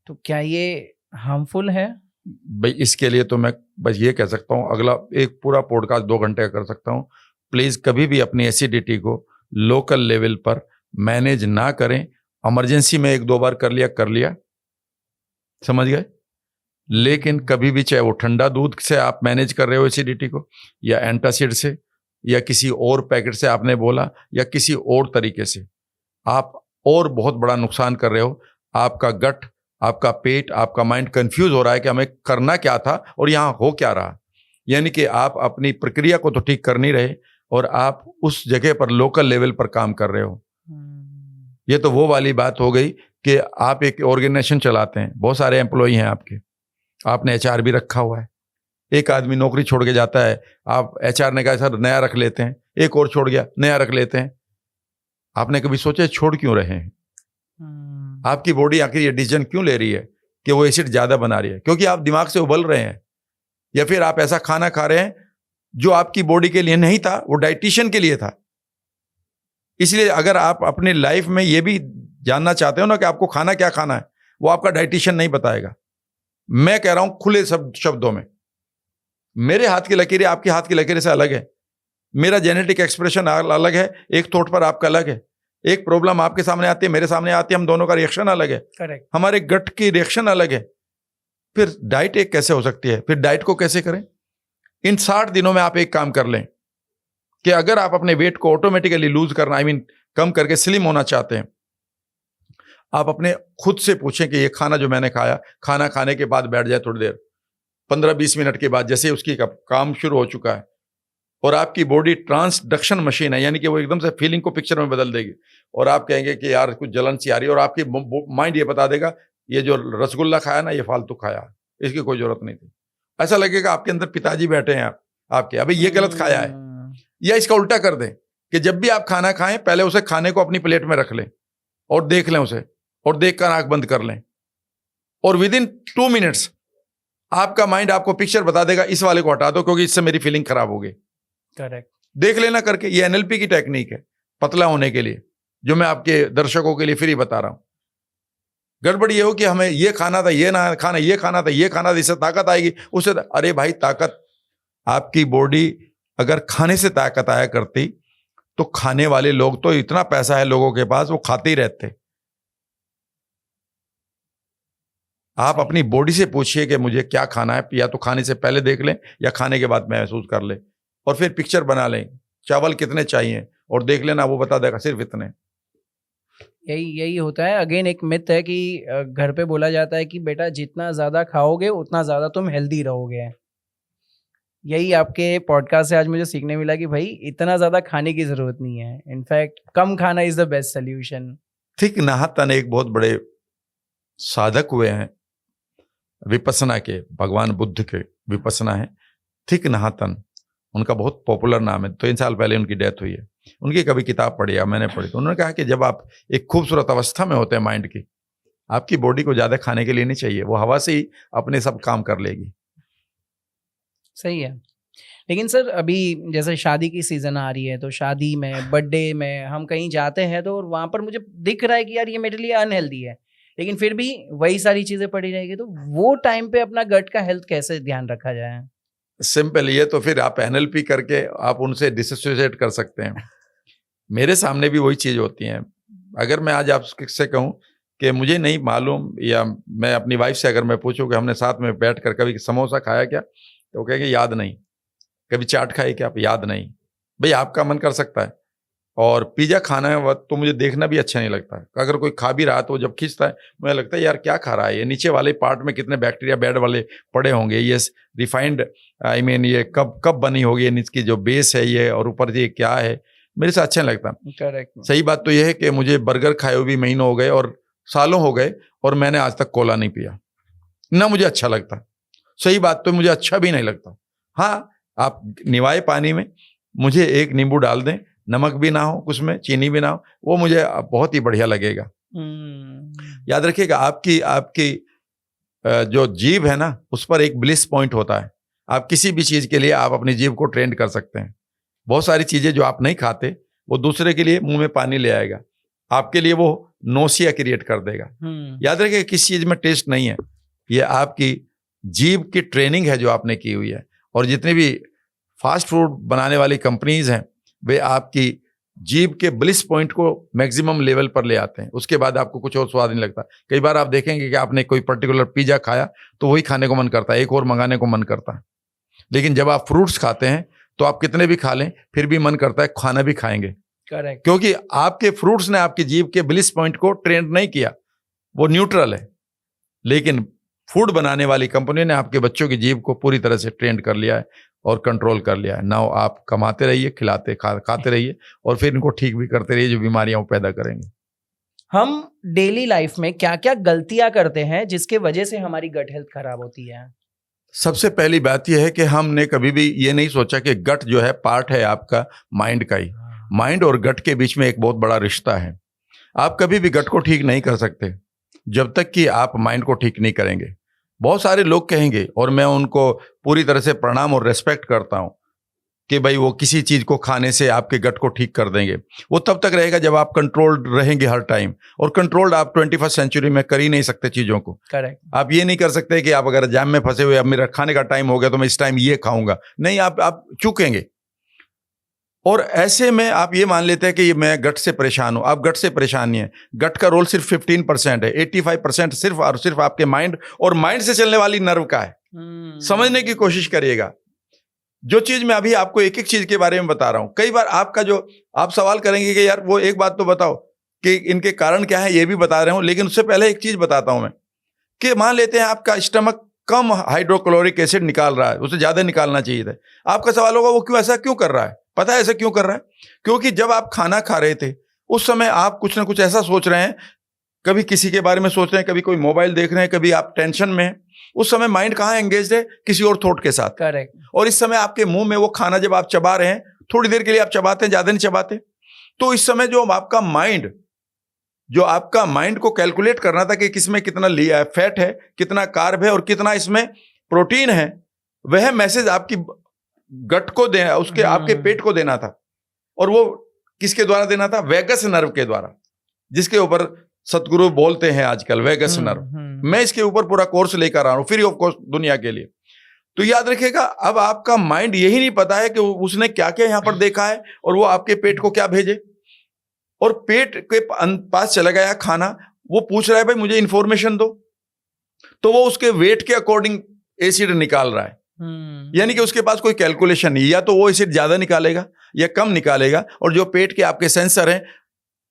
तो क्या ये हार्मफुल है? भाई इसके लिए तो मैं बस ये कह सकता हूँ, अगला एक पूरा पॉडकास्ट 2 घंटे का कर सकता हूँ। प्लीज कभी भी अपनी एसिडिटी को लोकल लेवल पर मैनेज ना करें। इमरजेंसी में 1-2 बार कर लिया, समझ गए, लेकिन कभी भी, चाहे वो ठंडा दूध से आप मैनेज कर रहे हो एसिडिटी को, या एंटासिड से, या किसी और पैकेट से आपने बोला, या किसी और तरीके से, आप और बहुत बड़ा नुकसान कर रहे हो। आपका गट, आपका पेट, आपका माइंड कंफ्यूज हो रहा है कि हमें करना क्या था और यहाँ हो क्या रहा। यानी कि आप अपनी प्रक्रिया को तो ठीक कर नहीं रहे, और आप उस जगह पर लोकल लेवल पर काम कर रहे हो। ये तो वो वाली बात हो गई कि आप एक ऑर्गेनाइजेशन चलाते हैं, बहुत सारे एम्प्लॉई हैं आपके, आपने एचआर भी रखा हुआ है। एक आदमी नौकरी छोड़ के जाता है, आप एचआर ने कहा सर नया रख लेते हैं, एक और छोड़ गया, नया रख लेते हैं। आपने कभी सोचा छोड़ क्यों रहे हैं? आपकी बॉडी आखिर ये डिसीजन क्यों ले रही है कि वो एसिड ज्यादा बना रही है? क्योंकि आप दिमाग से उबल रहे हैं, या फिर आप ऐसा खाना खा रहे हैं जो आपकी बॉडी के लिए नहीं था, वो डाइटिशियन के लिए था। इसलिए अगर आप अपनी लाइफ में ये भी जानना चाहते हो ना कि आपको खाना क्या खाना है, वो आपका डाइटिशियन नहीं बताएगा। मैं कह रहा हूं खुले शब्दों में, मेरे हाथ की लकीरें आपके हाथ की लकीरें से अलग है, मेरा जेनेटिक एक्सप्रेशन अलग है, एक थॉट पर आपका अलग है। एक प्रॉब्लम आपके सामने आती है, मेरे सामने आती है, हम दोनों का रिएक्शन अलग है। करेक्ट। हमारे गट की रिएक्शन अलग है। फिर डाइट एक कैसे हो सकती है? फिर डाइट को कैसे करें? इन 60 दिनों में आप एक काम कर लें कि अगर आप अपने वेट को ऑटोमेटिकली लूज करना, कम करके स्लिम होना चाहते हैं, आप अपने खुद से पूछें कि ये खाना जो मैंने खाया, खाना खाने के बाद बैठ जाए थोड़ी देर, 15-20 मिनट के बाद, जैसे उसकी काम शुरू हो चुका है, और आपकी बॉडी ट्रांसडक्शन मशीन है, यानी कि वो एकदम से फीलिंग को पिक्चर में बदल देगी, और आप कहेंगे कि यार कुछ जलन सी आ रही है, और आपकी माइंड ये बता देगा ये जो रसगुल्ला खाया ना, ये फालतू खाया, इसकी कोई जरूरत नहीं थी। ऐसा लगेगा आपके अंदर पिताजी बैठे हैं आपके, अभी ये गलत खाया है। या इसका उल्टा कर दें कि जब भी आप खाना खाएं, पहले उसे खाने को अपनी प्लेट में रख लें और देख लें उसे, और देखकर आंख बंद कर लें, और विदिन 2 मिनट्स आपका माइंड आपको पिक्चर बता देगा इस वाले को हटा दो क्योंकि इससे मेरी फीलिंग खराब हो गई। करेक्ट। देख लेना करके, ये एनएलपी की टेक्निक है पतला होने के लिए, जो मैं आपके दर्शकों के लिए फ्री बता रहा हूं। गड़बड़ ये हो कि हमें ये खाना था, ये ना खाना, ये खाना था, ये खाना था, इससे ताकत आएगी, उससे, अरे भाई ताकत, आपकी बॉडी अगर खाने से ताकत आया करती तो खाने वाले लोग, तो इतना पैसा है लोगों के पास, वो खाते ही रहते। आप अपनी बॉडी से पूछिए कि मुझे क्या खाना है, या तो खाने से पहले देख लें या खाने के बाद महसूस कर लें, और फिर पिक्चर बना लें, चावल कितने चाहिए, और देख लेना वो बता देगा सिर्फ इतने। यही होता है। अगेन एक मिथ है कि घर पे बोला जाता है कि बेटा जितना ज्यादा खाओगे उतना ज्यादा तुम हेल्दी रहोगे। यही आपके पॉडकास्ट से आज मुझे सीखने मिला कि भाई इतना ज्यादा खाने की जरूरत नहीं है, इनफैक्ट कम खाना इज द बेस्ट सोल्यूशन। थिक नाहतन एक बहुत बड़े साधक हुए हैं विपसना के, भगवान बुद्ध के विपसना है, थिक नाहतन उनका बहुत पॉपुलर नाम है। 3 साल पहले उनकी डेथ हुई है। उनकी कभी किताब पढ़ी या मैंने पढ़ी, तो उन्होंने कहा कि जब आप एक खूबसूरत अवस्था में होते हैं माइंड की, आपकी बॉडी को ज्यादा खाने के लिए नहीं चाहिए, वो हवा से ही अपने सब काम कर लेगी। सही है। लेकिन सर अभी जैसे शादी की सीजन आ रही है, तो शादी में, बर्थडे में हम कहीं जाते हैं तो वहां पर मुझे दिख रहा है कि यार ये मेरे लिए अनहेल्दी है, लेकिन फिर भी वही सारी चीजें पड़ी रहेगी, तो वो टाइम पे अपना गट का हेल्थ कैसे ध्यान रखा जाए? सिंपल, ये तो फिर आप एनएलपी करके आप उनसे डिसोसिएट कर सकते हैं। मेरे सामने भी वही चीज होती है। अगर मैं आज आपसे कहूं कि मुझे नहीं मालूम, या मैं अपनी वाइफ से अगर मैं पूछूं कि हमने साथ में बैठ कर कभी समोसा खाया क्या, तो वो कहेंगे याद नहीं। कभी चाट खाई क्या, आप याद नहीं। भाई आपका मन कर सकता है, और पिज्जा खाना है तो मुझे देखना भी अच्छा नहीं लगता है। अगर कोई खा भी रहा तो जब खींचता है मुझे लगता है यार क्या खा रहा है ये, नीचे वाले पार्ट में कितने बैक्टीरिया बैड वाले पड़े होंगे, ये रिफाइंड ये कब कब बनी होगी, इसकी जो बेस है ये, और ऊपर ये क्या है, मेरे से अच्छा नहीं लगता। करेक्ट। सही बात तो ये है कि मुझे बर्गर खाए हुए भी महीनों हो गए और सालों हो गए, और मैंने आज तक कोला नहीं पिया, ना मुझे अच्छा लगता। सही बात तो मुझे अच्छा भी नहीं लगता। हाँ, आप निवाए पानी में मुझे एक नींबू डाल दें, नमक भी ना हो उसमें, चीनी भी ना हो, वो मुझे बहुत ही बढ़िया लगेगा। याद रखिएगा, आपकी आपकी जो जीभ है ना, उस पर एक ब्लिस पॉइंट होता है। आप किसी भी चीज के लिए आप अपनी जीभ को ट्रेंड कर सकते हैं। बहुत सारी चीजें जो आप नहीं खाते वो दूसरे के लिए मुंह में पानी ले आएगा, आपके लिए वो नोसिया क्रिएट कर देगा। याद रखिए किसी चीज में टेस्ट नहीं है, ये आपकी जीभ की ट्रेनिंग है जो आपने की हुई है। और जितने भी फास्ट फूड बनाने वाली कंपनीज हैं वे आपकी जीभ के ब्लिस पॉइंट को मैक्सिमम लेवल पर ले आते हैं, उसके बाद आपको कुछ और स्वाद नहीं लगता। कई बार आप देखेंगे कि आपने कोई पर्टिकुलर पिज्जा खाया तो वही खाने को मन करता है, एक और मंगाने को मन करता है। लेकिन जब आप फ्रूट्स खाते हैं तो आप कितने भी खा लें फिर भी मन करता है खाना भी खाएंगे। करेक्ट। क्योंकि आपके फ्रूट्स ने आपकी जीभ के ब्लिस पॉइंट को ट्रेंड नहीं किया, वो न्यूट्रल है। लेकिन फूड बनाने वाली कंपनी ने आपके बच्चों की जीभ को पूरी तरह से ट्रेंड कर लिया है और कंट्रोल कर लिया है। नाउ आप कमाते रहिए, खिलाते खाते रहिए, और फिर इनको ठीक भी करते रहिए जो बीमारियां वो पैदा करेंगे। हम डेली लाइफ में क्या क्या गलतियां करते हैं जिसके वजह से हमारी गट हेल्थ खराब होती है? सबसे पहली बात यह है कि हमने कभी भी ये नहीं सोचा कि गट जो है पार्ट है आपका माइंड का ही। माइंड और गट के बीच में एक बहुत बड़ा रिश्ता है। आप कभी भी गट को ठीक नहीं कर सकते जब तक कि आप माइंड को ठीक नहीं करेंगे। बहुत सारे लोग कहेंगे, और मैं उनको पूरी तरह से प्रणाम और रेस्पेक्ट करता हूं, कि भाई वो किसी चीज को खाने से आपके गट को ठीक कर देंगे। वो तब तक रहेगा जब आप कंट्रोल्ड रहेंगे हर टाइम, और कंट्रोल्ड आप 21st सेंचुरी में कर ही नहीं सकते चीजों को। करेक्ट। आप ये नहीं कर सकते कि आप अगर जाम में फंसे हुए अब मेरा खाने का टाइम हो गया तो मैं इस टाइम ये खाऊंगा, नहीं, आप चूकेंगे। और ऐसे में आप ये मान लेते हैं कि मैं गट से परेशान हूं। आप गट से परेशान नहीं है। गट का रोल सिर्फ 15% है, 85% सिर्फ और सिर्फ आपके माइंड और माइंड से चलने वाली नर्व का है। समझने की कोशिश करिएगा। जो चीज मैं अभी आपको एक एक चीज के बारे में बता रहा हूं, कई बार आपका जो आप सवाल करेंगे कि यार वो एक बात तो बताओ कि इनके कारण क्या है, ये भी बता रहे हूं, लेकिन उससे पहले एक चीज बताता हूं मैं, कि मान लेते हैं आपका स्टमक कम हाइड्रोक्लोरिक एसिड निकाल रहा है, उसे ज्यादा निकालना चाहिए था। आपका सवाल होगा वो क्यों, ऐसा क्यों कर रहा है? पता है ऐसा क्यों कर रहा है? क्योंकि जब आप खाना खा रहे थे उस समय आप कुछ ना कुछ ऐसा सोच रहे हैं, कभी किसी के बारे में सोच रहे हैं, कभी कोई मोबाइल देख रहे हैं, कभी आप टेंशन में हैं। उस समय माइंड कहाँ एंगेज है? किसी और थॉट के साथ। करेक्ट। और इस समय आपके मुंह में वो खाना जब आप चबा रहे हैं, थोड़ी देर के लिए आप चबाते हैं, ज्यादा नहीं चबाते, तो इस समय जो आपका माइंड को कैलकुलेट करना था कि किसमें कितना लिया है, फैट है, कितना कार्ब है और कितना इसमें प्रोटीन है, वह मैसेज आपकी गट को देना, उसके आपके पेट को देना था। और वो किसके द्वारा देना था? वेगस नर्व के द्वारा, जिसके ऊपर सतगुरु बोलते हैं आजकल, वेगस नर्व। मैं इसके ऊपर पूरा कोर्स लेकर आ रहा हूं, फ्री ऑफ कॉस्ट दुनिया के लिए। तो याद रखिएगा, अब आपका माइंड यही नहीं पता है कि उसने क्या क्या यहां पर देखा है और वो आपके पेट को क्या भेजे, और पेट के पास चला गया खाना, वो पूछ रहा है भाई मुझे इंफॉर्मेशन दो, तो वो उसके वेट के अकॉर्डिंग एसिड निकाल रहा है। यानी कि उसके पास कोई कैलकुलेशन नहीं, या तो वो एसिड ज्यादा निकालेगा या कम निकालेगा। और जो पेट के आपके सेंसर हैं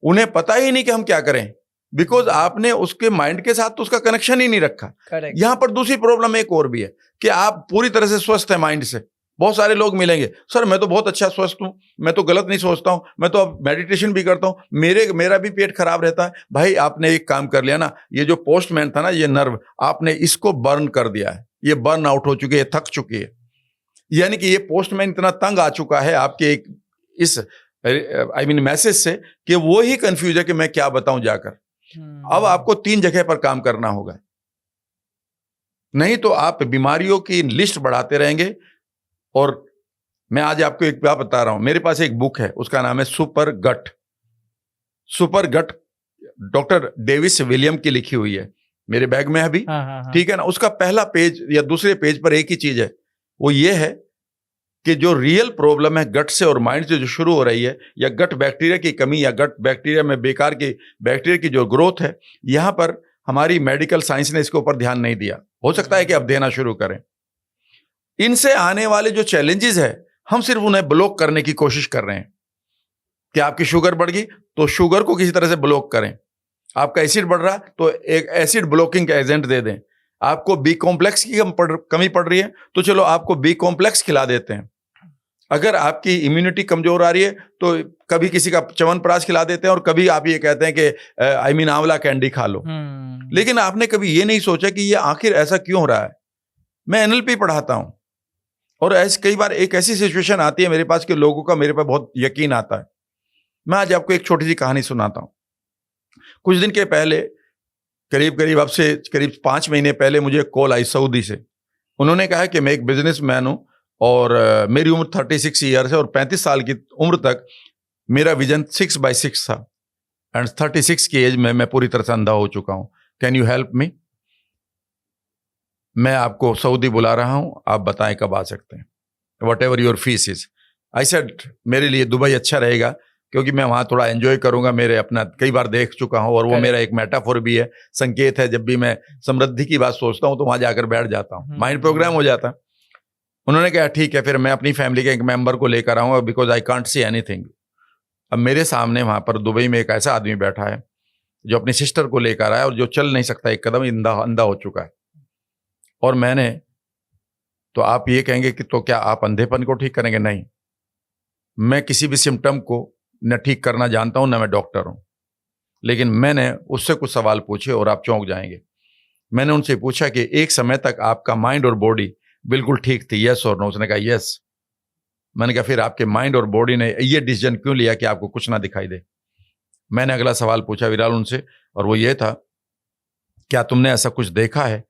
उन्हें पता ही नहीं कि हम क्या करें, बिकॉज आपने उसके माइंड के साथ तो उसका कनेक्शन ही नहीं रखा। यहां पर दूसरी प्रॉब्लम एक और भी है कि आप पूरी तरह से स्वस्थ है माइंड से। बहुत सारे लोग मिलेंगे, सर मैं तो बहुत अच्छा स्वस्थ हूं, मैं तो गलत नहीं सोचता हूं, मैं तो अब मेडिटेशन भी करता हूं, मेरा भी पेट खराब रहता है। भाई आपने एक काम कर लिया ना, ये जो पोस्टमैन था ना, ये नर्व, आपने इसको बर्न कर दिया है, ये बर्न आउट हो चुकी है, थक चुकी है। यानी कि ये पोस्टमैन इतना तंग आ चुका है आपके एक इस मैसेज से कि वो ही कंफ्यूज है कि मैं क्या बताऊं जाकर। अब आपको 3 जगह पर काम करना होगा, नहीं तो आप बीमारियों की लिस्ट बढ़ाते रहेंगे। और मैं आज आपको एक बात बता रहा हूं, मेरे पास एक बुक है, उसका नाम है सुपर गट। डॉक्टर डेविस विलियम की लिखी हुई है, मेरे बैग में है अभी। ठीक है ना? उसका पहला पेज या दूसरे पेज पर एक ही चीज है, वो ये है कि जो रियल प्रॉब्लम है गट से और माइंड से जो शुरू हो रही है, या गट बैक्टीरिया की कमी या गट बैक्टीरिया में बेकार की बैक्टीरिया की जो ग्रोथ है, यहाँ पर हमारी मेडिकल साइंस ने इसके ऊपर ध्यान नहीं दिया। हो सकता है कि अब देना शुरू करें। इनसे आने वाले जो चैलेंजेस है, हम सिर्फ उन्हें ब्लॉक करने की कोशिश कर रहे हैं कि आपकी शुगर बढ़ गई तो शुगर को किसी तरह से ब्लॉक करें, आपका एसिड बढ़ रहा तो एक एसिड ब्लॉकिंग का एजेंट दे दें, आपको बी कॉम्प्लेक्स की कमी पड़ रही है तो चलो आपको बी कॉम्प्लेक्स खिला देते हैं, अगर आपकी इम्यूनिटी कमजोर आ रही है तो कभी किसी का च्यवनप्राश खिला देते हैं और कभी आप ये कहते हैं कि आंवला कैंडी खा लो। लेकिन आपने कभी ये नहीं सोचा कि ये आखिर ऐसा क्यों हो रहा है। मैं एनएलपी पढ़ाता हूं और ऐसे कई बार एक ऐसी सिचुएशन आती है मेरे पास कि लोगों का मेरे पर बहुत यकीन आता है। मैं आज आपको एक छोटी सी कहानी सुनाता हूं। कुछ दिन के पहले करीब अब से करीब 5 महीने पहले मुझे कॉल आई सऊदी से। उन्होंने कहा कि मैं एक बिजनेसमैन हूं और मेरी उम्र 36 ईयर्स है और 35 साल की उम्र तक मेरा विजन 6x6 था एंड 36 की एज में मैं पूरी तरह से अंधा हो चुका हूं। Can you help me? मैं आपको सऊदी बुला रहा हूं, आप बताएं कब आ सकते हैं, what ever your fees is. I said मेरे लिए दुबई अच्छा रहेगा क्योंकि मैं वहां थोड़ा एंजॉय करूंगा, मेरे अपना कई बार देख चुका हूं और वो मेरा एक मेटाफोर भी है, संकेत है। जब भी मैं समृद्धि की बात सोचता हूं तो वहां जाकर बैठ जाता हूं, माइंड प्रोग्राम हो जाता है। उन्होंने कहा ठीक है, फिर मैं अपनी फैमिली के एक मेंबर को लेकर आऊंगा because I can't see anything. अब मेरे सामने वहां पर दुबई में एक ऐसा आदमी बैठा है जो अपनी सिस्टर को लेकर आया और जो चल नहीं सकता, एक कदम अंधा हो चुका है। और मैंने तो आप ये कहेंगे कि तो क्या आप अंधेपन को ठीक करेंगे? नहीं, मैं किसी भी सिम्टम को न ठीक करना जानता हूं, न मैं डॉक्टर हूं। लेकिन मैंने उससे कुछ सवाल पूछे और आप चौंक जाएंगे। मैंने उनसे पूछा कि एक समय तक आपका माइंड और बॉडी बिल्कुल ठीक थी, यस और नो? उसने कहा यस। मैंने कहा फिर आपके माइंड और बॉडी ने ये डिसीजन क्यों लिया कि आपको कुछ ना दिखाई दे? मैंने अगला सवाल पूछा विराल उनसे, और वो ये था, क्या तुमने ऐसा कुछ देखा है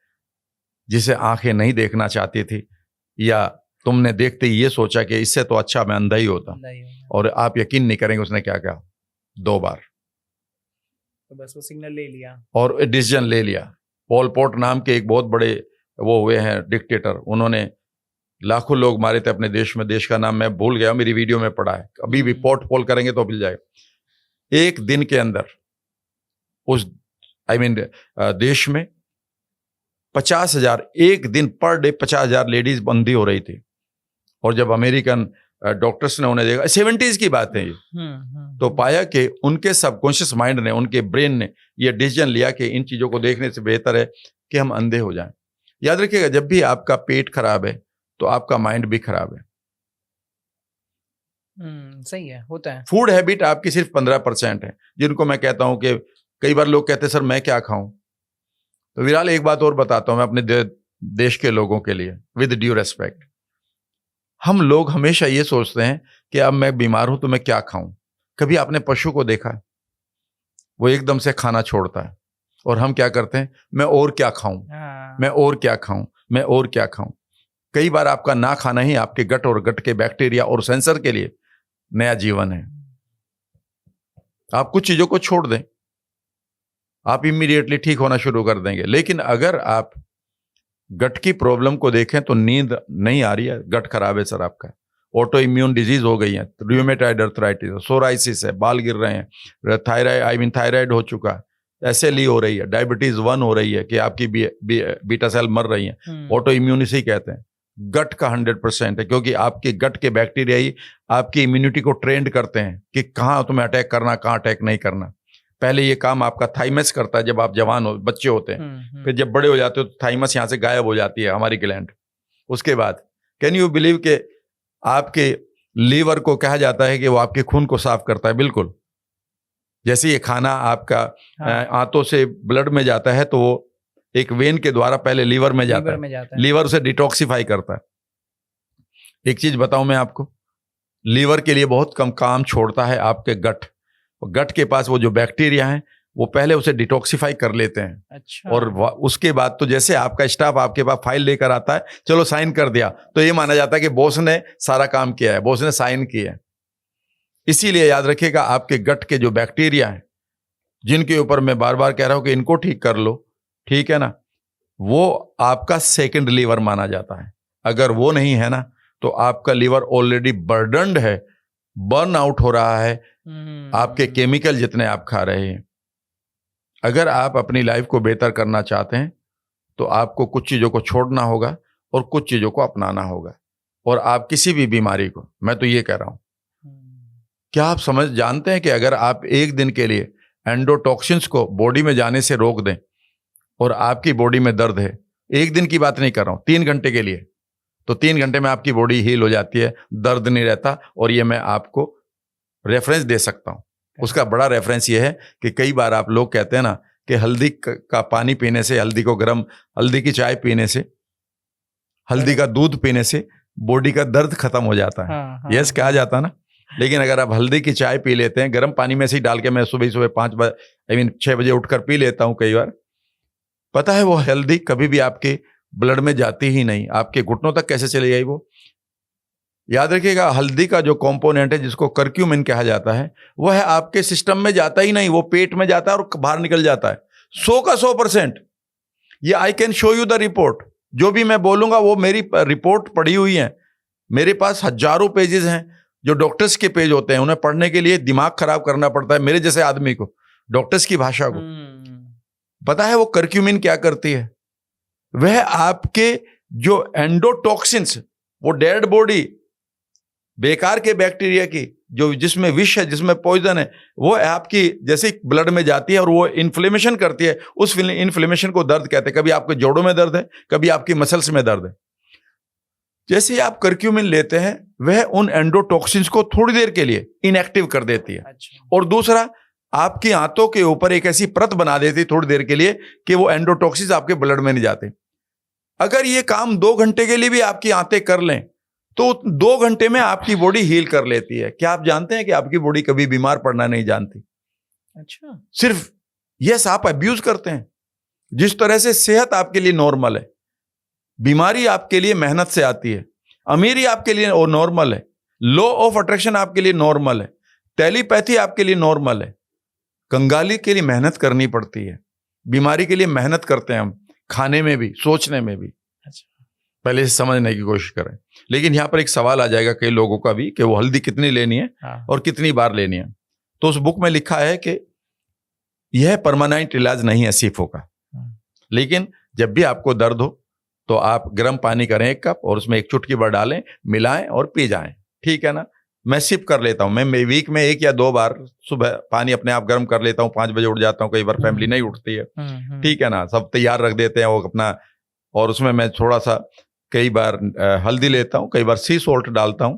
जिसे आंखें नहीं देखना चाहती थी, या तुमने देखते ही ये सोचा कि इससे तो अच्छा मैं अंधा ही होता? और आप यकीन नहीं करेंगे उसने क्या कहा, 2 बार। तो बस वो सिग्नल ले लिया और डिसीजन ले लिया। पॉल पॉट नाम के एक बहुत बड़े वो हुए हैं डिक्टेटर, उन्होंने लाखों लोग मारे थे अपने देश में। देश का नाम मैं भूल गया, मेरी वीडियो में पड़ा है, अभी भी पॉट पोल करेंगे तो मिल जाएगा। एक दिन के अंदर उस देश में 50,000 एक दिन पर डे 50,000 लेडीज बंदी हो रही थी। और जब अमेरिकन डॉक्टर्स ने उन्हें देखा, 70s की बात है ये, तो पाया कि उनके सबकॉन्शियस माइंड ने, उनके ब्रेन ने ये डिसीजन लिया कि इन चीजों को देखने से बेहतर है कि हम अंधे हो जाएं। याद रखिएगा, जब भी आपका पेट खराब है तो आपका माइंड भी खराब है। सही है, होता है। फूड हैबिट आपकी सिर्फ 15% है, जिनको मैं कहता हूं कि कई बार लोग कहते हैं सर मैं क्या खाऊं। तो विराल एक बात और बताता हूं मैं अपने देश के लोगों के लिए, विद ड्यू रेस्पेक्ट। हम लोग हमेशा ये सोचते हैं कि अब मैं बीमार हूं तो मैं क्या खाऊं। कभी आपने पशु को देखा है? वो एकदम से खाना छोड़ता है और हम क्या करते हैं, मैं और क्या खाऊं, मैं और क्या खाऊं, मैं और क्या खाऊं। कई बार आपका ना खाना ही आपके गट और गट के बैक्टीरिया और सेंसर के लिए नया जीवन है। आप कुछ चीजों को छोड़ दें, आप इमीडिएटली ठीक होना शुरू कर देंगे। लेकिन अगर आप गट की प्रॉब्लम को देखें तो नींद नहीं आ रही है, गट खराब है सर आपका, ऑटो इम्यून डिजीज हो गई है, रूमेटॉइड आर्थराइटिस, सोराइसिस है, बाल गिर रहे हैं, थायराइड थायराइड हो चुका है, एसएलई हो रही है, डायबिटीज 1 हो रही है कि आपकी बीटा सेल मर रही है। ऑटो इम्यून इसी कहते हैं। गट का 100% है, क्योंकि आपके गट के बैक्टीरिया ही आपकी इम्यूनिटी को ट्रेंड करते हैं कि कहाँ तुम्हें अटैक करना, कहाँ अटैक नहीं करना। पहले ये काम आपका थाइमस करता है जब आप जवान हो, बच्चे होते हैं। फिर जब बड़े हो जाते हो तो थाइमस यहाँ से गायब हो जाती है, हमारी ग्लैंड। उसके बाद कैन यू बिलीव कि आपके लीवर को कहा जाता है कि वो आपके खून को साफ करता है। बिल्कुल, जैसे ये खाना आपका आंतों से ब्लड में जाता है तो वो एक वेन के द्वारा पहले लीवर में जाता है। लीवर उसे डिटॉक्सिफाई करता है। एक चीज बताऊं मैं आपको, लीवर के लिए बहुत कम काम छोड़ता है आपके गट। गट के पास वो जो बैक्टीरिया हैं वो पहले उसे डिटॉक्सिफाई कर लेते हैं। अच्छा। और उसके बाद तो जैसे आपका स्टाफ आपके पास फाइल लेकर आता है, चलो साइन कर दिया, तो ये माना जाता है कि बॉस ने सारा काम किया है, बॉस ने साइन किया है। इसीलिए याद रखिएगा, आपके गट के जो बैक्टीरिया हैं, जिनके ऊपर मैं बार बार कह रहा हूं कि इनको ठीक कर लो, ठीक है ना, वो आपका सेकंड लीवर माना जाता है। अगर वो नहीं है ना तो आपका लीवर ऑलरेडी बर्डनड है, बर्न आउट हो रहा है आपके केमिकल जितने आप खा रहे हैं। अगर आप अपनी लाइफ को बेहतर करना चाहते हैं तो आपको कुछ चीज़ों को छोड़ना होगा और कुछ चीज़ों को अपनाना होगा। और आप किसी भी बीमारी को, मैं तो ये कह रहा हूँ, क्या आप जानते हैं कि अगर आप एक दिन के लिए एंडोटॉक्सिन्स को बॉडी में जाने से रोक दें और आपकी बॉडी में दर्द है, एक दिन की बात नहीं कर रहा हूँ, 3 घंटे के लिए, तो 3 घंटे में आपकी बॉडी हील हो जाती है, दर्द नहीं रहता। और ये मैं आपको रेफरेंस दे सकता हूँ। उसका बड़ा रेफरेंस ये है कि कई बार आप लोग कहते हैं ना कि हल्दी का पानी पीने से, हल्दी की चाय पीने से, हल्दी का दूध पीने से बॉडी का दर्द खत्म हो जाता है। यस, कहा जाता ना। लेकिन अगर आप हल्दी की चाय पी लेते हैं, गर्म पानी में से ही डाल के, मैं सुबह 5 बजे 6 बजे उठकर पी लेता हूँ कई बार, पता है वो हल्दी कभी भी आपके ब्लड में जाती ही नहीं, आपके घुटनों तक कैसे चली गई वो। याद रखिएगा, हल्दी का जो कंपोनेंट है जिसको करक्यूमिन कहा जाता है, वो है आपके सिस्टम में जाता ही नहीं, वो पेट में जाता है और बाहर निकल जाता है 100 का 100%। ये I can show you the report. जो भी मैं बोलूंगा वो मेरी रिपोर्ट पढ़ी हुई है, मेरे पास हजारों पेजेस हैं। जो डॉक्टर्स के पेज होते हैं उन्हें पढ़ने के लिए दिमाग खराब करना पड़ता है मेरे जैसे आदमी को, डॉक्टर्स की भाषा को। पता है वो करक्यूमिन क्या करती है? वह आपके जो एंडोटॉक्सिन्स, वो डेड बॉडी, बेकार के बैक्टीरिया की, जो जिसमें विष है, जिसमें पॉइजन है, वो आपकी जैसे ब्लड में जाती है और वो इन्फ्लेमेशन करती है। उस इन्फ्लेमेशन को दर्द कहते हैं। कभी आपके जोड़ों में दर्द है, कभी आपकी मसल्स में दर्द है। जैसे ही आप करक्यूमिन लेते हैं, वह उन एंडोटॉक्सिन्स को थोड़ी देर के लिए इनएक्टिव कर देती है। और दूसरा, आपकी आंतों के ऊपर एक ऐसी परत बना देती है थोड़ी देर के लिए कि वो एंडोटॉक्सिन्स आपके ब्लड में नहीं जाते। अगर ये काम 2 घंटे के लिए भी आपकी आंतें कर लें तो 2 घंटे में आपकी बॉडी हील कर लेती है। क्या आप जानते हैं कि आपकी बॉडी कभी बीमार पड़ना नहीं जानती? अच्छा, सिर्फ यस, आप अब्यूज करते हैं। जिस तरह से सेहत आपके लिए नॉर्मल है, बीमारी आपके लिए मेहनत से आती है, अमीरी आपके लिए नॉर्मल है, लॉ ऑफ अट्रैक्शन आपके लिए नॉर्मल है, टेलीपैथी आपके लिए नॉर्मल है, कंगाली के लिए मेहनत करनी पड़ती है, बीमारी के लिए मेहनत करते हैं हम, खाने में भी, सोचने में भी। पहले से समझने की कोशिश करें। लेकिन यहां पर एक सवाल आ जाएगा कई लोगों का भी कि वो हल्दी कितनी लेनी है और कितनी बार लेनी है। तो उस बुक में लिखा है कि यह परमानेंट इलाज नहीं है सीफो का, लेकिन जब भी आपको दर्द हो तो आप गर्म पानी करें 1 कप और उसमें 1 चुटकी भर डालें, मिलाएं और पी जाएं। ठीक है ना? मैं सिप कर लेता हूं, मैं वीक में 1 या 2 बार सुबह पानी अपने आप गर्म कर लेता हूं। 5 बजे उठ जाता हूं, कई बार फैमिली नहीं उठती है, ठीक है ना, सब तैयार रख देते हैं वो अपना, और उसमें मैं थोड़ा सा कई बार हल्दी लेता हूं, कई बार सी सॉल्ट डालता हूं,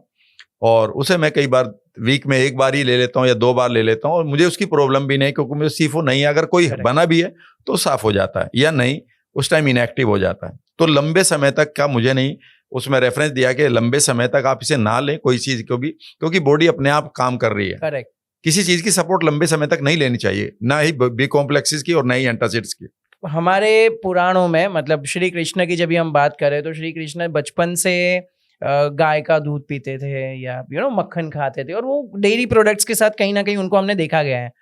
और उसे मैं कई बार वीक में 1 बार ही ले लेता हूं या 2 बार ले लेता हूं। और मुझे उसकी प्रॉब्लम भी नहीं, क्योंकि मुझे सीफो नहीं है। अगर कोई बना भी है तो साफ हो जाता है, या नहीं उस टाइम इनएक्टिव हो जाता है। तो लंबे समय तक का मुझे नहीं, उसमें रेफरेंस दिया कि लंबे समय तक आप इसे ना लें कोई चीज को भी, क्योंकि बॉडी अपने आप काम कर रही है। करेक्ट। किसी चीज की सपोर्ट लंबे समय तक नहीं लेनी चाहिए, ना ही बी कॉम्प्लेक्सेस की और ना ही एंटासिड्स की। हमारे पुराणों में, मतलब श्री कृष्ण की जब भी हम बात करें तो श्री कृष्ण बचपन से गाय का दूध पीते थे या मक्खन खाते थे, और वो डेयरी प्रोडक्ट्स के साथ कहीं ना कहीं उनको हमने देखा गया है।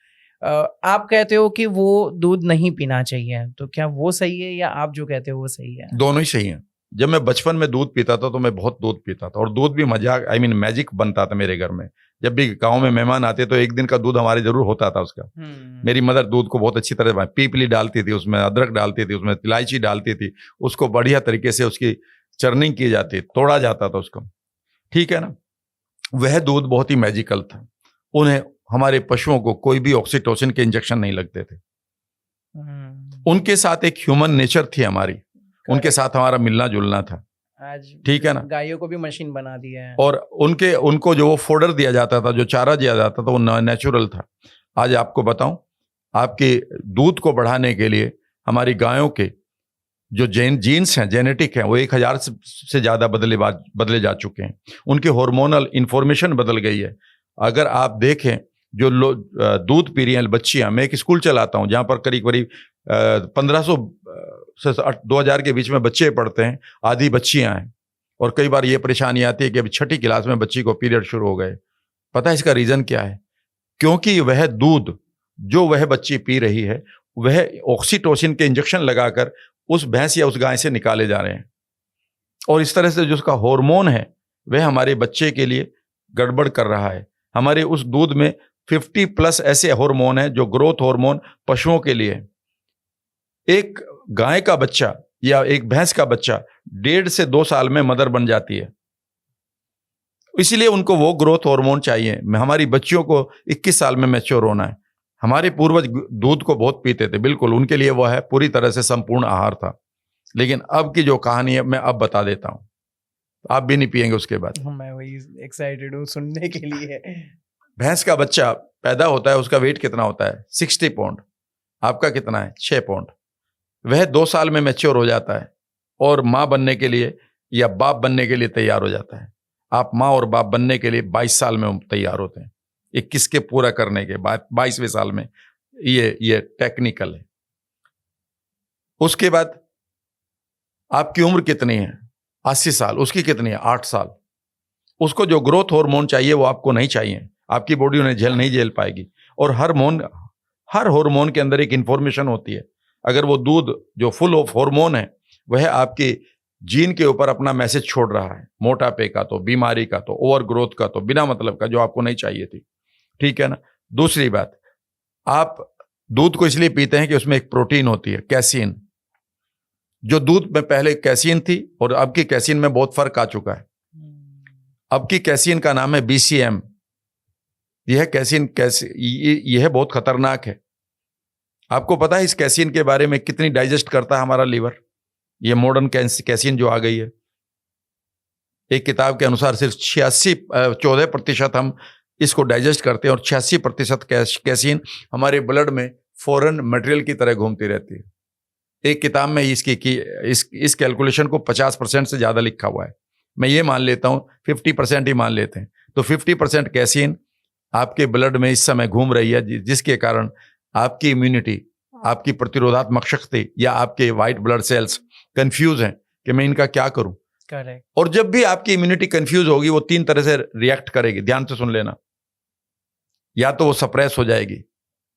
आप कहते हो कि वो दूध नहीं पीना चाहिए, तो क्या वो सही है या आप जो कहते हो वो सही है? दोनों ही सही है। जब मैं बचपन में दूध पीता था तो मैं बहुत दूध पीता था, और दूध भी मजाक, मैजिक बनता था मेरे घर में। जब भी गांव में मेहमान आते तो 1 दिन का दूध हमारे जरूर होता था उसका। मेरी मदर दूध को बहुत अच्छी तरह पीपली डालती थी, उसमें अदरक डालती थी, उसमें इलायची डालती थी, उसको बढ़िया तरीके से उसकी चर्निंग की जाती, तोड़ा जाता था उसको, ठीक है ना। वह दूध बहुत ही मैजिकल था। उन्हें, हमारे पशुओं को कोई भी ऑक्सीटोसिन के इंजेक्शन नहीं लगते थे। उनके साथ एक ह्यूमन नेचर थी हमारी, उनके साथ हमारा मिलना जुलना था। आज ठीक है ना, गायों को भी मशीन बना दिया है, और उनको जो वो फोडर दिया जाता था, जो चारा दिया जाता था, वो नेचुरल था। आज आपको बताऊं, आपके दूध को बढ़ाने के लिए हमारी गायों के जो जीन्स हैं, जेनेटिक हैं, वो 1000 से ज्यादा बदले जा चुके हैं। उनके हार्मोनल इंफॉर्मेशन बदल गई है। अगर आप देखें, जो दूध पी रही हैं बच्चियां, मैं एक स्कूल चलाता हूं जहां पर करीब 1500 से 2000 के बीच में बच्चे पढ़ते हैं, आधी बच्चियां हैं। और कई बार ये परेशानी आती है कि अभी 6ठी क्लास में बच्ची को पीरियड शुरू हो गए। पता है इसका रीजन क्या है? क्योंकि वह दूध जो वह बच्ची पी रही है, वह ऑक्सीटोसिन के इंजेक्शन लगाकर उस भैंस या उस गाय से निकाले जा रहे हैं, और इस तरह से जो उसका हार्मोन है वह हमारे बच्चे के लिए गड़बड़ कर रहा है। हमारे उस दूध में 50+ ऐसे हार्मोन हैं जो ग्रोथ हार्मोन पशुओं के लिए है। एक गाय का बच्चा या एक भैंस का बच्चा 1.5 से 2 साल में मदर बन जाती है, इसलिए उनको वो ग्रोथ हार्मोन चाहिए। हमारी बच्चियों को 21 साल में मैच्योर होना है। हमारे पूर्वज दूध को बहुत पीते थे, बिल्कुल उनके लिए वो है पूरी तरह से संपूर्ण आहार था। लेकिन अब की जो कहानी है मैं अब बता देता हूं, आप भी नहीं पिएंगे उसके बाद। मैं वही एक्साइटेड हूँ सुनने के लिए। भैंस का बच्चा पैदा होता है, उसका वेट कितना होता है? 60 पाउंड। आपका कितना है? 6 पाउंड। वह 2 साल में मैच्योर हो जाता है और माँ बनने के लिए या बाप बनने के लिए तैयार हो जाता है। आप माँ और बाप बनने के लिए 22 साल में तैयार होते हैं। 21 के पूरा करने के बाद 22वें साल में ये टेक्निकल है। उसके बाद आपकी उम्र कितनी है? 80 साल। उसकी कितनी है? 8 साल। उसको जो ग्रोथ हार्मोन चाहिए वो आपको नहीं चाहिए, आपकी बॉडी उन्हें नहीं झेल पाएगी। और हर हार्मोन के अंदर एक इंफॉर्मेशन होती है। अगर वो दूध जो फुल ऑफ हार्मोन है वह आपके जीन के ऊपर अपना मैसेज छोड़ रहा है, मोटापे का तो, बीमारी का तो, ओवर ग्रोथ का तो, बिना मतलब का, जो आपको नहीं चाहिए थी, ठीक है ना। दूसरी बात, आप दूध को इसलिए पीते हैं कि उसमें एक प्रोटीन होती है, कैसीन। जो दूध में पहले कैसीन थी और अब की कैसीन में बहुत फर्क आ चुका है। अब की कैसीन का नाम है BCM। यह कैसीन यह बहुत खतरनाक है। आपको पता है इस कैसीन के बारे में कितनी डाइजेस्ट करता है हमारा लीवर? ये मॉडर्न कैसीन जो आ गई है, एक किताब के अनुसार सिर्फ 14% हम इसको डाइजेस्ट करते हैं और 86% कैसीन हमारे ब्लड में फॉरेन मटेरियल की तरह घूमती रहती है। एक किताब में इस कैलकुलेशन को 50% से ज्यादा लिखा हुआ है। मैं ये मान लेता हूं 50% ही मान लेते हैं, तो 50% कैसीन आपके ब्लड में इस समय घूम रही है, जिसके कारण आपकी इम्यूनिटी, आपकी प्रतिरोधात्मक शक्ति या आपके व्हाइट ब्लड सेल्स कंफ्यूज हैं कि मैं इनका क्या करूं। करेक्ट। और जब भी आपकी इम्यूनिटी कंफ्यूज होगी वो 3 तरह से रिएक्ट करेगी, ध्यान से सुन लेना। या तो वो सप्रेस हो जाएगी,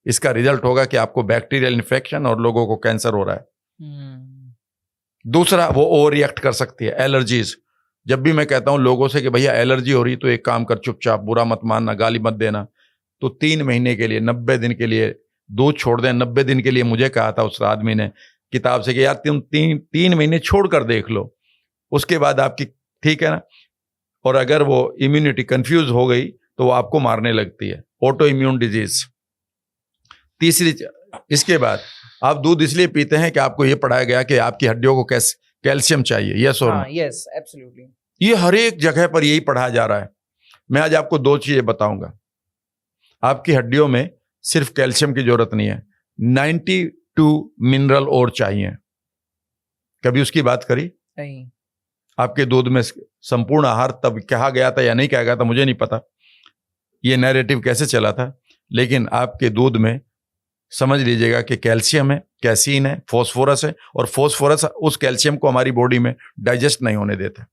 इसका रिजल्ट होगा कि आपको बैक्टीरियल इन्फेक्शन और लोगों को कैंसर हो रहा है। दूसरा, वो ओवर रिएक्ट कर सकती है, एलर्जीज। जब भी मैं कहता हूं लोगों से कि भैया एलर्जी हो रही तो एक काम कर, चुपचाप, बुरा मत मानना, गाली मत देना, तो 3 महीने के लिए, 90 दिन के लिए दूध छोड़ दें। 90 दिन के लिए मुझे कहा था उस आदमी ने किताब से कि यार तुम 3 महीने छोड़ कर देख लो, उसके बाद आपकी, ठीक है ना। और अगर वो इम्यूनिटी कंफ्यूज हो गई तो वो आपको मारने लगती है, ऑटो इम्यून डिजीज। तीसरी, इसके बाद आप दूध इसलिए पीते हैं कि आपको ये पढ़ाया गया कि आपकी हड्डियों को कैल्शियम चाहिए। यस और नो? Yes, absolutely. ये हर एक जगह पर यही पढ़ाया जा रहा है। मैं आज आपको 2 चीजें बताऊंगा। आपकी हड्डियों में सिर्फ कैल्शियम की जरूरत नहीं है, 92 मिनरल और चाहिए। कभी उसकी बात करी? नहीं। आपके दूध में संपूर्ण आहार तब कहा गया था या नहीं कहा गया था मुझे नहीं पता, ये नैरेटिव कैसे चला था, लेकिन आपके दूध में समझ लीजिएगा कि कैल्शियम है, कैसीन है, फॉस्फोरस है, और फॉस्फोरस उस कैल्शियम को हमारी बॉडी में डाइजेस्ट नहीं होने देता।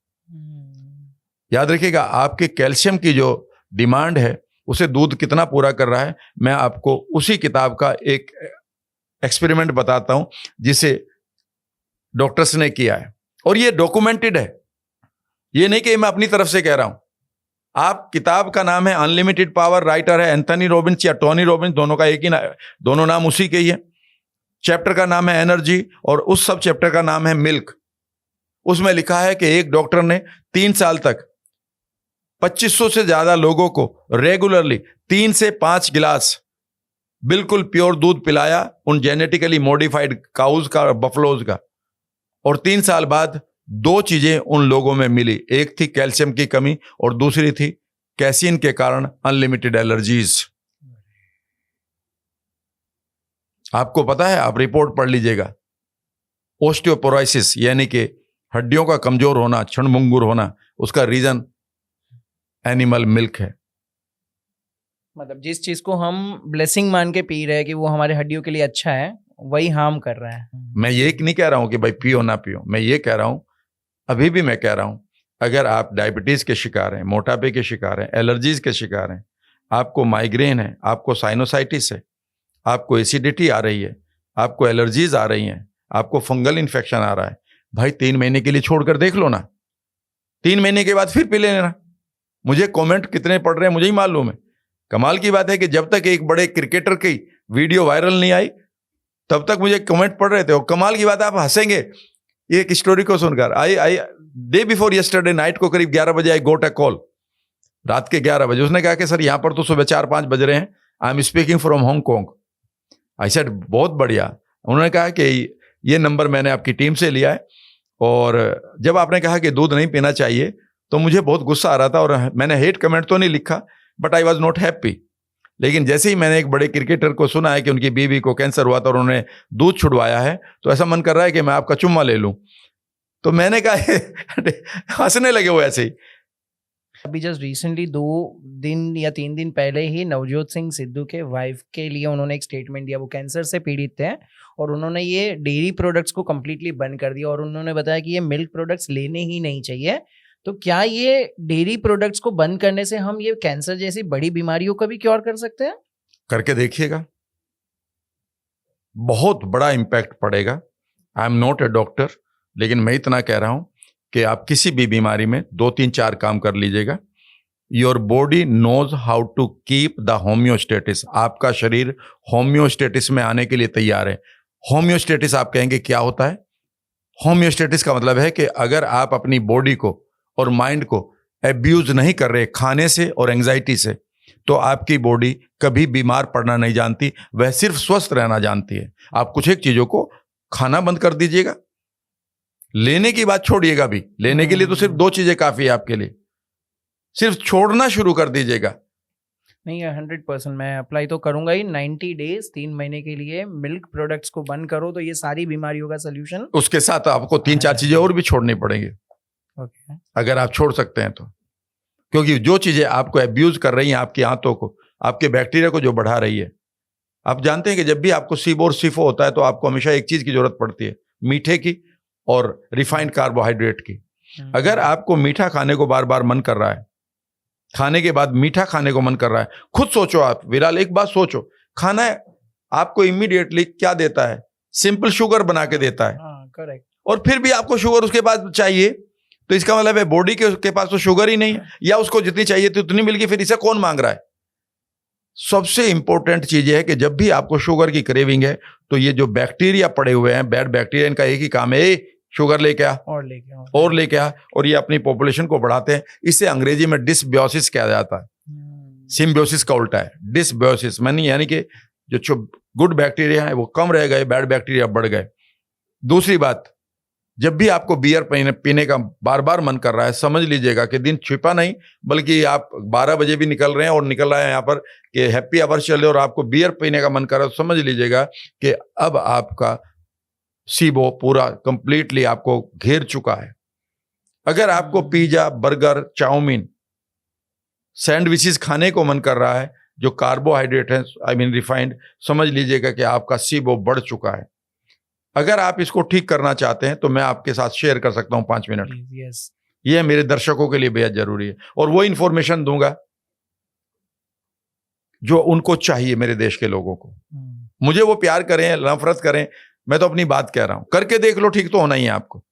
याद रखिएगा, आपके कैल्शियम की जो डिमांड है उसे दूध कितना पूरा कर रहा है। मैं आपको उसी किताब का एक एक्सपेरिमेंट बताता हूं जिसे डॉक्टर्स ने किया है, और ये डॉक्यूमेंटेड है, ये नहीं कि मैं अपनी तरफ से कह रहा हूं। आप, किताब का नाम है अनलिमिटेड पावर, राइटर है एंथनी रॉबिन्स या टोनी रॉबिन्स, दोनों का एक ही दोनों नाम उसी के ही है। चैप्टर का नाम है एनर्जी और उस सब चैप्टर का नाम है मिल्क। उसमें लिखा है कि एक डॉक्टर ने 3 साल तक 2500 से ज्यादा लोगों को रेगुलरली 3 से 5 गिलास बिल्कुल प्योर दूध पिलाया, उन जेनेटिकली मॉडिफाइड काउज का, बफलोज का। और 3 साल बाद 2 चीजें उन लोगों में मिली, एक थी कैल्शियम की कमी और दूसरी थी कैसीन के कारण अनलिमिटेड एलर्जीज। आपको पता है, आप रिपोर्ट पढ़ लीजिएगा, ओस्टियोपोरोसिस यानी कि हड्डियों का कमजोर होना, क्षणभंगुर होना, उसका रीजन एनिमल मिल्क है। मतलब जिस चीज को हम ब्लेसिंग मान के पी रहे हैं कि वो हमारे हड्डियों के लिए अच्छा है, वही हार्म कर रहा है। मैं ये नहीं कह रहा हूं कि भाई पियो ना पियो, मैं ये कह रहा हूं, अभी भी मैं कह रहा हूं, अगर आप डायबिटीज के शिकार हैं, मोटापे के शिकार हैं, एलर्जीज के शिकार हैं, आपको माइग्रेन है, आपको साइनोसाइटिस है, आपको एसिडिटी आ रही है, आपको एलर्जीज आ रही हैं, आपको फंगल इन्फेक्शन आ रहा है, भाई 3 महीने के लिए छोड़कर देख लो ना। 3 महीने के बाद फिर पी लेना। मुझे कमेंट कितने पड़ रहे हैं मुझे ही मालूम है। कमाल की बात है कि जब तक एक बड़े क्रिकेटर की वीडियो वायरल नहीं आई तब तक मुझे कमेंट पड़ रहे थे। और कमाल की बात है, आप हंसेंगे ये एक स्टोरी को सुनकर। आई डे बिफोर यस्टरडे नाइट को करीब 11 बजे आई गोट अ कॉल, रात के 11 बजे। उसने कहा कि सर यहाँ पर तो सुबह 4-5 बज रहे हैं, I am speaking from Hong Kong. I said बहुत बढ़िया। उन्होंने कहा कि ये नंबर मैंने आपकी टीम से लिया है, और जब आपने कहा कि दूध नहीं पीना चाहिए तो मुझे बहुत गुस्सा आ रहा था, और मैंने हेट कमेंट तो नहीं लिखा, but I was not happy. लेकिन जैसे ही मैंने एक बड़े क्रिकेटर को सुना है कि उनकी बीवी को कैंसर हुआ था और उन्होंने दूध छुड़वाया है, तो ऐसा मन कर रहा है कि मैं आपका चुम्मा ले लूं। तो मैंने कहा हंसने लगे वो ऐसे ही। अभी जस्ट रिसेंटली 2 दिन या 3 दिन पहले ही नवजोत सिंह सिद्धू के वाइफ के लिए उन्होंने एक स्टेटमेंट दिया। वो कैंसर से पीड़ित थे और उन्होंने ये डेयरी प्रोडक्ट्स को कम्प्लीटली बंद कर दिया, और उन्होंने बताया कि ये मिल्क प्रोडक्ट्स लेने ही नहीं चाहिए। तो क्या ये डेयरी प्रोडक्ट्स को बंद करने से हम ये कैंसर जैसी बड़ी बीमारियों का भी क्योर कर सकते हैं? करके देखिएगा, बहुत बड़ा इंपैक्ट पड़ेगा। I am not a doctor, लेकिन मैं इतना कह रहा हूं कि आप किसी भी बीमारी में 2-3-4 काम कर लीजिएगा। Your body knows how to keep the homeostasis. आपका शरीर होम्योस्टेटिस में आने के लिए तैयार है। होम्योस्टेटिस आप कहेंगे क्या होता है? होम्योस्टेटिस का मतलब है कि अगर आप अपनी बॉडी को और माइंड को एब्यूज नहीं कर रहे खाने से और एंजाइटी से, तो आपकी बॉडी कभी बीमार पड़ना नहीं जानती, वह सिर्फ स्वस्थ रहना जानती है। आप कुछ एक चीजों को खाना बंद कर दीजिएगा, लेने की बात छोड़िएगा भी। लेने के लिए तो सिर्फ 2 चीजें काफी है आपके लिए, सिर्फ छोड़ना शुरू कर दीजिएगा। नहीं, 100% मैं अप्लाई तो करूंगा ही। 90 डेज 3 महीने के लिए मिल्क प्रोडक्ट्स को बंद करो तो ये सारी बीमारियों का सोल्यूशन। उसके साथ आपको 3-4 चीजें और भी छोड़नी पड़ेंगी, अगर आप छोड़ सकते हैं तो। क्योंकि जो चीजें आपको एब्यूज कर रही हैं, आपकी आंतों को, आपके बैक्टीरिया को जो बढ़ा रही है। आप जानते हैं कि जब भी आपको सीबो और सीफो होता है तो आपको हमेशा एक चीज की जरूरत पड़ती है, मीठे की और रिफाइंड कार्बोहाइड्रेट की। अगर आपको मीठा खाने को बार बार मन कर रहा है, खाने के बाद मीठा खाने को मन कर रहा है, खुद सोचो आप विराल, एक बात सोचो, खाना है आपको इमीडिएटली क्या देता है? सिंपल शुगर बना के देता है। करेक्ट। और फिर भी आपको शुगर उसके बाद चाहिए, तो इसका मतलब है बॉडी के पास तो शुगर ही नहीं है, या उसको जितनी चाहिए थी उतनी मिल गई, फिर इसे कौन मांग रहा है? सबसे इंपॉर्टेंट चीज है कि जब भी आपको शुगर की क्रेविंग है तो ये जो बैक्टीरिया पड़े हुए हैं, बैड बैक्टीरिया, इनका एक ही काम है, शुगर लेके आ और लेके आ, और ये अपनी पॉपुलेशन को बढ़ाते हैं। इसे अंग्रेजी में डिसबियोसिस कहा जाता है। सिम्बियोसिस का उल्टा है डिसबियोसिस, यानी कि जो गुड बैक्टीरिया है वो कम रह गए, बैड बैक्टीरिया बढ़ गए। दूसरी बात, जब भी आपको बियर पीने का बार बार मन कर रहा है, समझ लीजिएगा कि दिन छिपा नहीं, बल्कि आप 12 बजे भी निकल रहे हैं और निकल रहे हैं यहाँ पर कि हैप्पी आवर चल रहे और आपको बियर पीने का मन कर रहा है, तो समझ लीजिएगा कि अब आपका सीबो पूरा कंप्लीटली आपको घेर चुका है। अगर आपको पिज्जा, बर्गर, चाउमीन, सैंडविचेस खाने को मन कर रहा है जो कार्बोहाइड्रेट है, आई मीन रिफाइंड, समझ लीजिएगा कि आपका सीबो बढ़ चुका है। अगर आप इसको ठीक करना चाहते हैं तो मैं आपके साथ शेयर कर सकता हूं 5 मिनट। यस, ये मेरे दर्शकों के लिए बेहद जरूरी है, और वो इंफॉर्मेशन दूंगा जो उनको चाहिए, मेरे देश के लोगों को। मुझे वो प्यार करें, नफरत करें, मैं तो अपनी बात कह रहा हूं, करके देख लो, ठीक तो होना ही है आपको।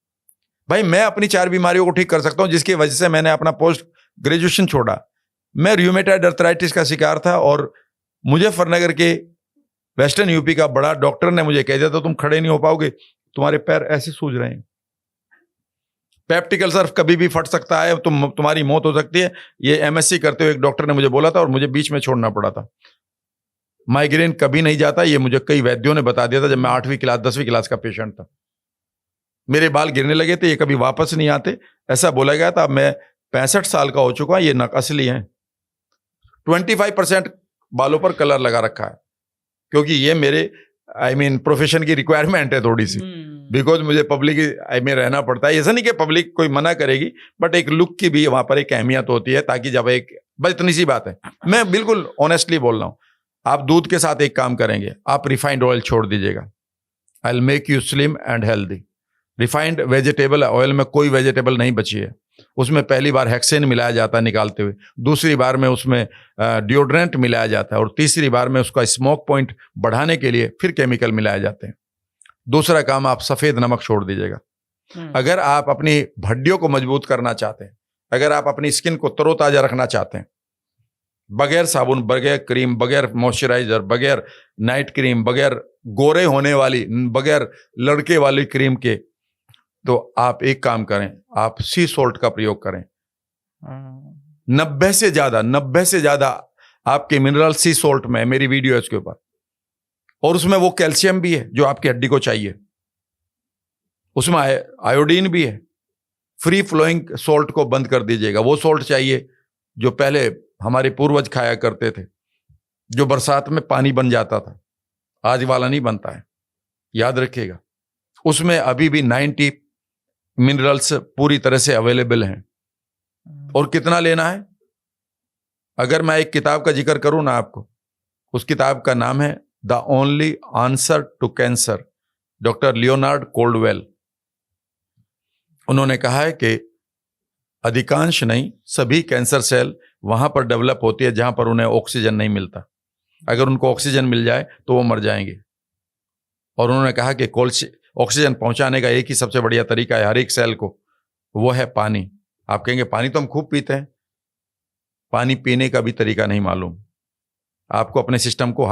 भाई मैं अपनी 4 बीमारियों को ठीक कर सकता हूं, जिसकी वजह से मैंने अपना पोस्ट ग्रेजुएशन छोड़ा। मैं रूमेटॉइड अर्थराइटिस का शिकार था, और मुजफ्फरनगर के वेस्टर्न यूपी का बड़ा डॉक्टर ने मुझे कह दिया था, तुम खड़े नहीं हो पाओगे, तुम्हारे पैर ऐसे सूज रहे हैं, पेप्टिक अल्सर कभी भी फट सकता है, तुम्हारी मौत हो सकती है। ये एमएससी करते हुए एक डॉक्टर ने मुझे बोला था, और मुझे बीच में छोड़ना पड़ा था। माइग्रेन कभी नहीं जाता, ये मुझे कई वैद्यों ने बता दिया था जब मैं 8वीं क्लास 10वीं क्लास का पेशेंट था। मेरे बाल गिरने लगे थे, ये कभी वापस नहीं आते, ऐसा बोला गया था। अब मैं 65 साल का हो चुका, ये नक असली है। 25% बालों पर कलर लगा रखा है, क्योंकि ये मेरे प्रोफेशन की रिक्वायरमेंट है थोड़ी सी, बिकॉज मुझे पब्लिक में रहना पड़ता है। ऐसा नहीं कि पब्लिक कोई मना करेगी, बट एक लुक की भी वहां पर एक अहमियत होती है, ताकि जब बस इतनी सी बात है, मैं बिल्कुल ऑनेस्टली बोल रहा हूं। आप दूध के साथ एक काम करेंगे, आप रिफाइंड ऑयल छोड़ दीजिएगा। I will make you slim and healthy. Refined vegetable oil में कोई वेजिटेबल नहीं बची है, उसमें पहली बार हेक्सेन मिलाया जाता है निकालते हुए, दूसरी बार में उसमें डिओड्रेंट मिलाया जाता है, और तीसरी बार में उसका स्मोक पॉइंट बढ़ाने के लिए फिर केमिकल मिलाए जाते हैं। दूसरा काम, आप सफेद नमक छोड़ दीजिएगा। अगर आप अपनी हड्डियों को मजबूत करना चाहते हैं, अगर आप अपनी स्किन को तरोताजा रखना चाहते हैं, बगैर साबुन, बगैर क्रीम, बगैर मॉइस्चराइजर, बगैर नाइट क्रीम, बगैर गोरे होने वाली, बगैर लड़के वाली क्रीम के, तो आप एक काम करें, आप सी सॉल्ट का प्रयोग करें। 90 से ज्यादा आपके मिनरल सी सॉल्ट में, मेरी वीडियो है उसके ऊपर, और उसमें वो कैल्शियम भी है जो आपकी हड्डी को चाहिए, उसमें आयोडीन भी है। फ्री फ्लोइंग सॉल्ट को बंद कर दीजिएगा। वो सॉल्ट चाहिए जो पहले हमारे पूर्वज खाया करते थे, जो बरसात में पानी बन जाता था, आज वाला नहीं बनता है, याद रखिएगा। उसमें अभी भी 90 मिनरल्स पूरी तरह से अवेलेबल हैं। और कितना लेना है? अगर मैं एक किताब का जिक्र करूं ना आपको, उस किताब का नाम है the only answer to cancer, doctor Leonard Coldwell. उन्होंने कहा है कि अधिकांश नहीं, सभी कैंसर सेल वहां पर डेवलप होती है जहां पर उन्हें ऑक्सीजन नहीं मिलता। अगर उनको ऑक्सीजन मिल जाए तो वो मर जाएंगे। और उन्होंने कहा कि ऑक्सीजन पहुंचाने का एक ही सबसे बढ़िया तरीका है हर एक सेल को, वो है पानी। आप कहेंगे पानी तो हम खूब पीते हैं, पानी पीने का भी तरीका नहीं मालूम। आपको अपने सिस्टम को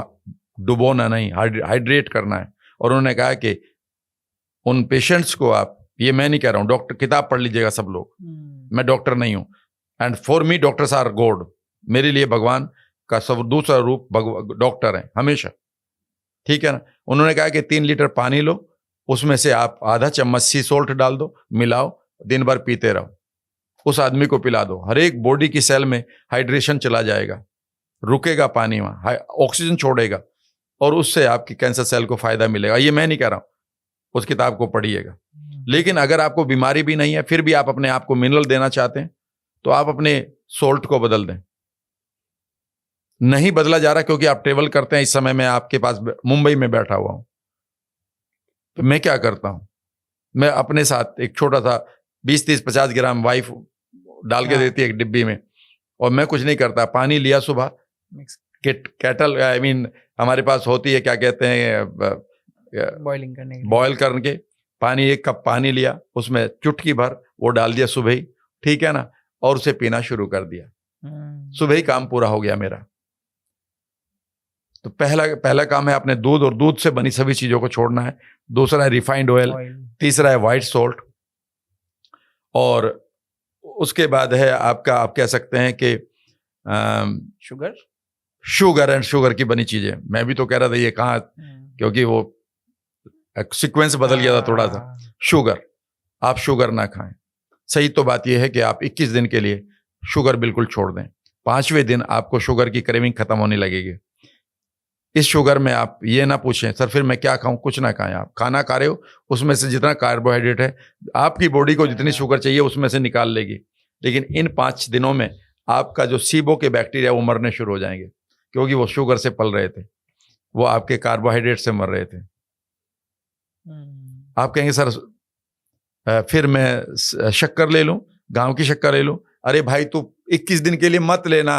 डुबोना नहीं, हाइड्रेट करना है। और उन्होंने कहा कि उन पेशेंट्स को आप, ये मैं नहीं कह रहा हूं, डॉक्टर, किताब पढ़ लीजिएगा सब लोग, मैं डॉक्टर नहीं हूं। And for me doctors are God, मेरे लिए भगवान का सब दूसरा रूप डॉक्टर है हमेशा, ठीक है ना। उन्होंने कहा कि 3 लीटर पानी लो, उसमें से आप आधा चम्मच सी सॉल्ट डाल दो, मिलाओ, दिन भर पीते रहो, उस आदमी को पिला दो। हर एक बॉडी की सेल में हाइड्रेशन चला जाएगा, रुकेगा पानी, वहां ऑक्सीजन छोड़ेगा, और उससे आपकी कैंसर सेल को फायदा मिलेगा। ये मैं नहीं कह रहा हूं, उस किताब को पढ़िएगा। लेकिन अगर आपको बीमारी भी नहीं है, फिर भी आप अपने आप को मिनरल देना चाहते हैं, तो आप अपने सॉल्ट को बदल दें। नहीं बदला जा रहा क्योंकि आप ट्रेवल करते हैं। इस समय मैं आपके पास मुंबई में बैठा हुआ हूं, तो मैं क्या करता हूं, मैं अपने साथ एक छोटा सा 20-30-50 ग्राम वाइफ डाल के देती है एक डिब्बी में, और मैं कुछ नहीं करता। पानी लिया सुबह, कैटल, आई मीन हमारे पास होती है, क्या कहते हैं, बॉयल करके पानी, 1 कप पानी लिया, उसमें चुटकी भर वो डाल दिया सुबह ही, ठीक है ना, और उसे पीना शुरू कर दिया। सुबह ही काम पूरा हो गया मेरा। तो पहला काम है अपने दूध और दूध से बनी सभी चीजों को छोड़ना है। दूसरा है रिफाइंड ऑयल, तीसरा है व्हाइट सॉल्ट, और उसके बाद है आपका, आप कह सकते हैं कि शुगर एंड शुगर की बनी चीजें। मैं भी तो कह रहा था ये कहाँ, क्योंकि वो सीक्वेंस बदल गया था थोड़ा सा। शुगर, आप शुगर ना खाएं। सही तो बात यह है कि आप 21 दिन के लिए शुगर बिल्कुल छोड़ दें। 5वें दिन आपको शुगर की क्रेविंग खत्म होने लगेगी। इस शुगर में आप ये ना पूछें सर फिर मैं क्या खाऊं, कुछ ना खाएं। आप खाना खा रहे हो, उसमें से जितना कार्बोहाइड्रेट है, आपकी बॉडी को जितनी शुगर चाहिए उसमें से निकाल लेगी। लेकिन इन 5 दिनों में आपका जो सीबो के बैक्टीरिया वो मरने शुरू हो जाएंगे, क्योंकि वो शुगर से पल रहे थे, वो आपके कार्बोहाइड्रेट से मर रहे थे। आप कहेंगे सर फिर मैं शक्कर ले लूं, गांव की शक्कर ले लूं। अरे भाई तू 21 दिन के लिए मत लेना।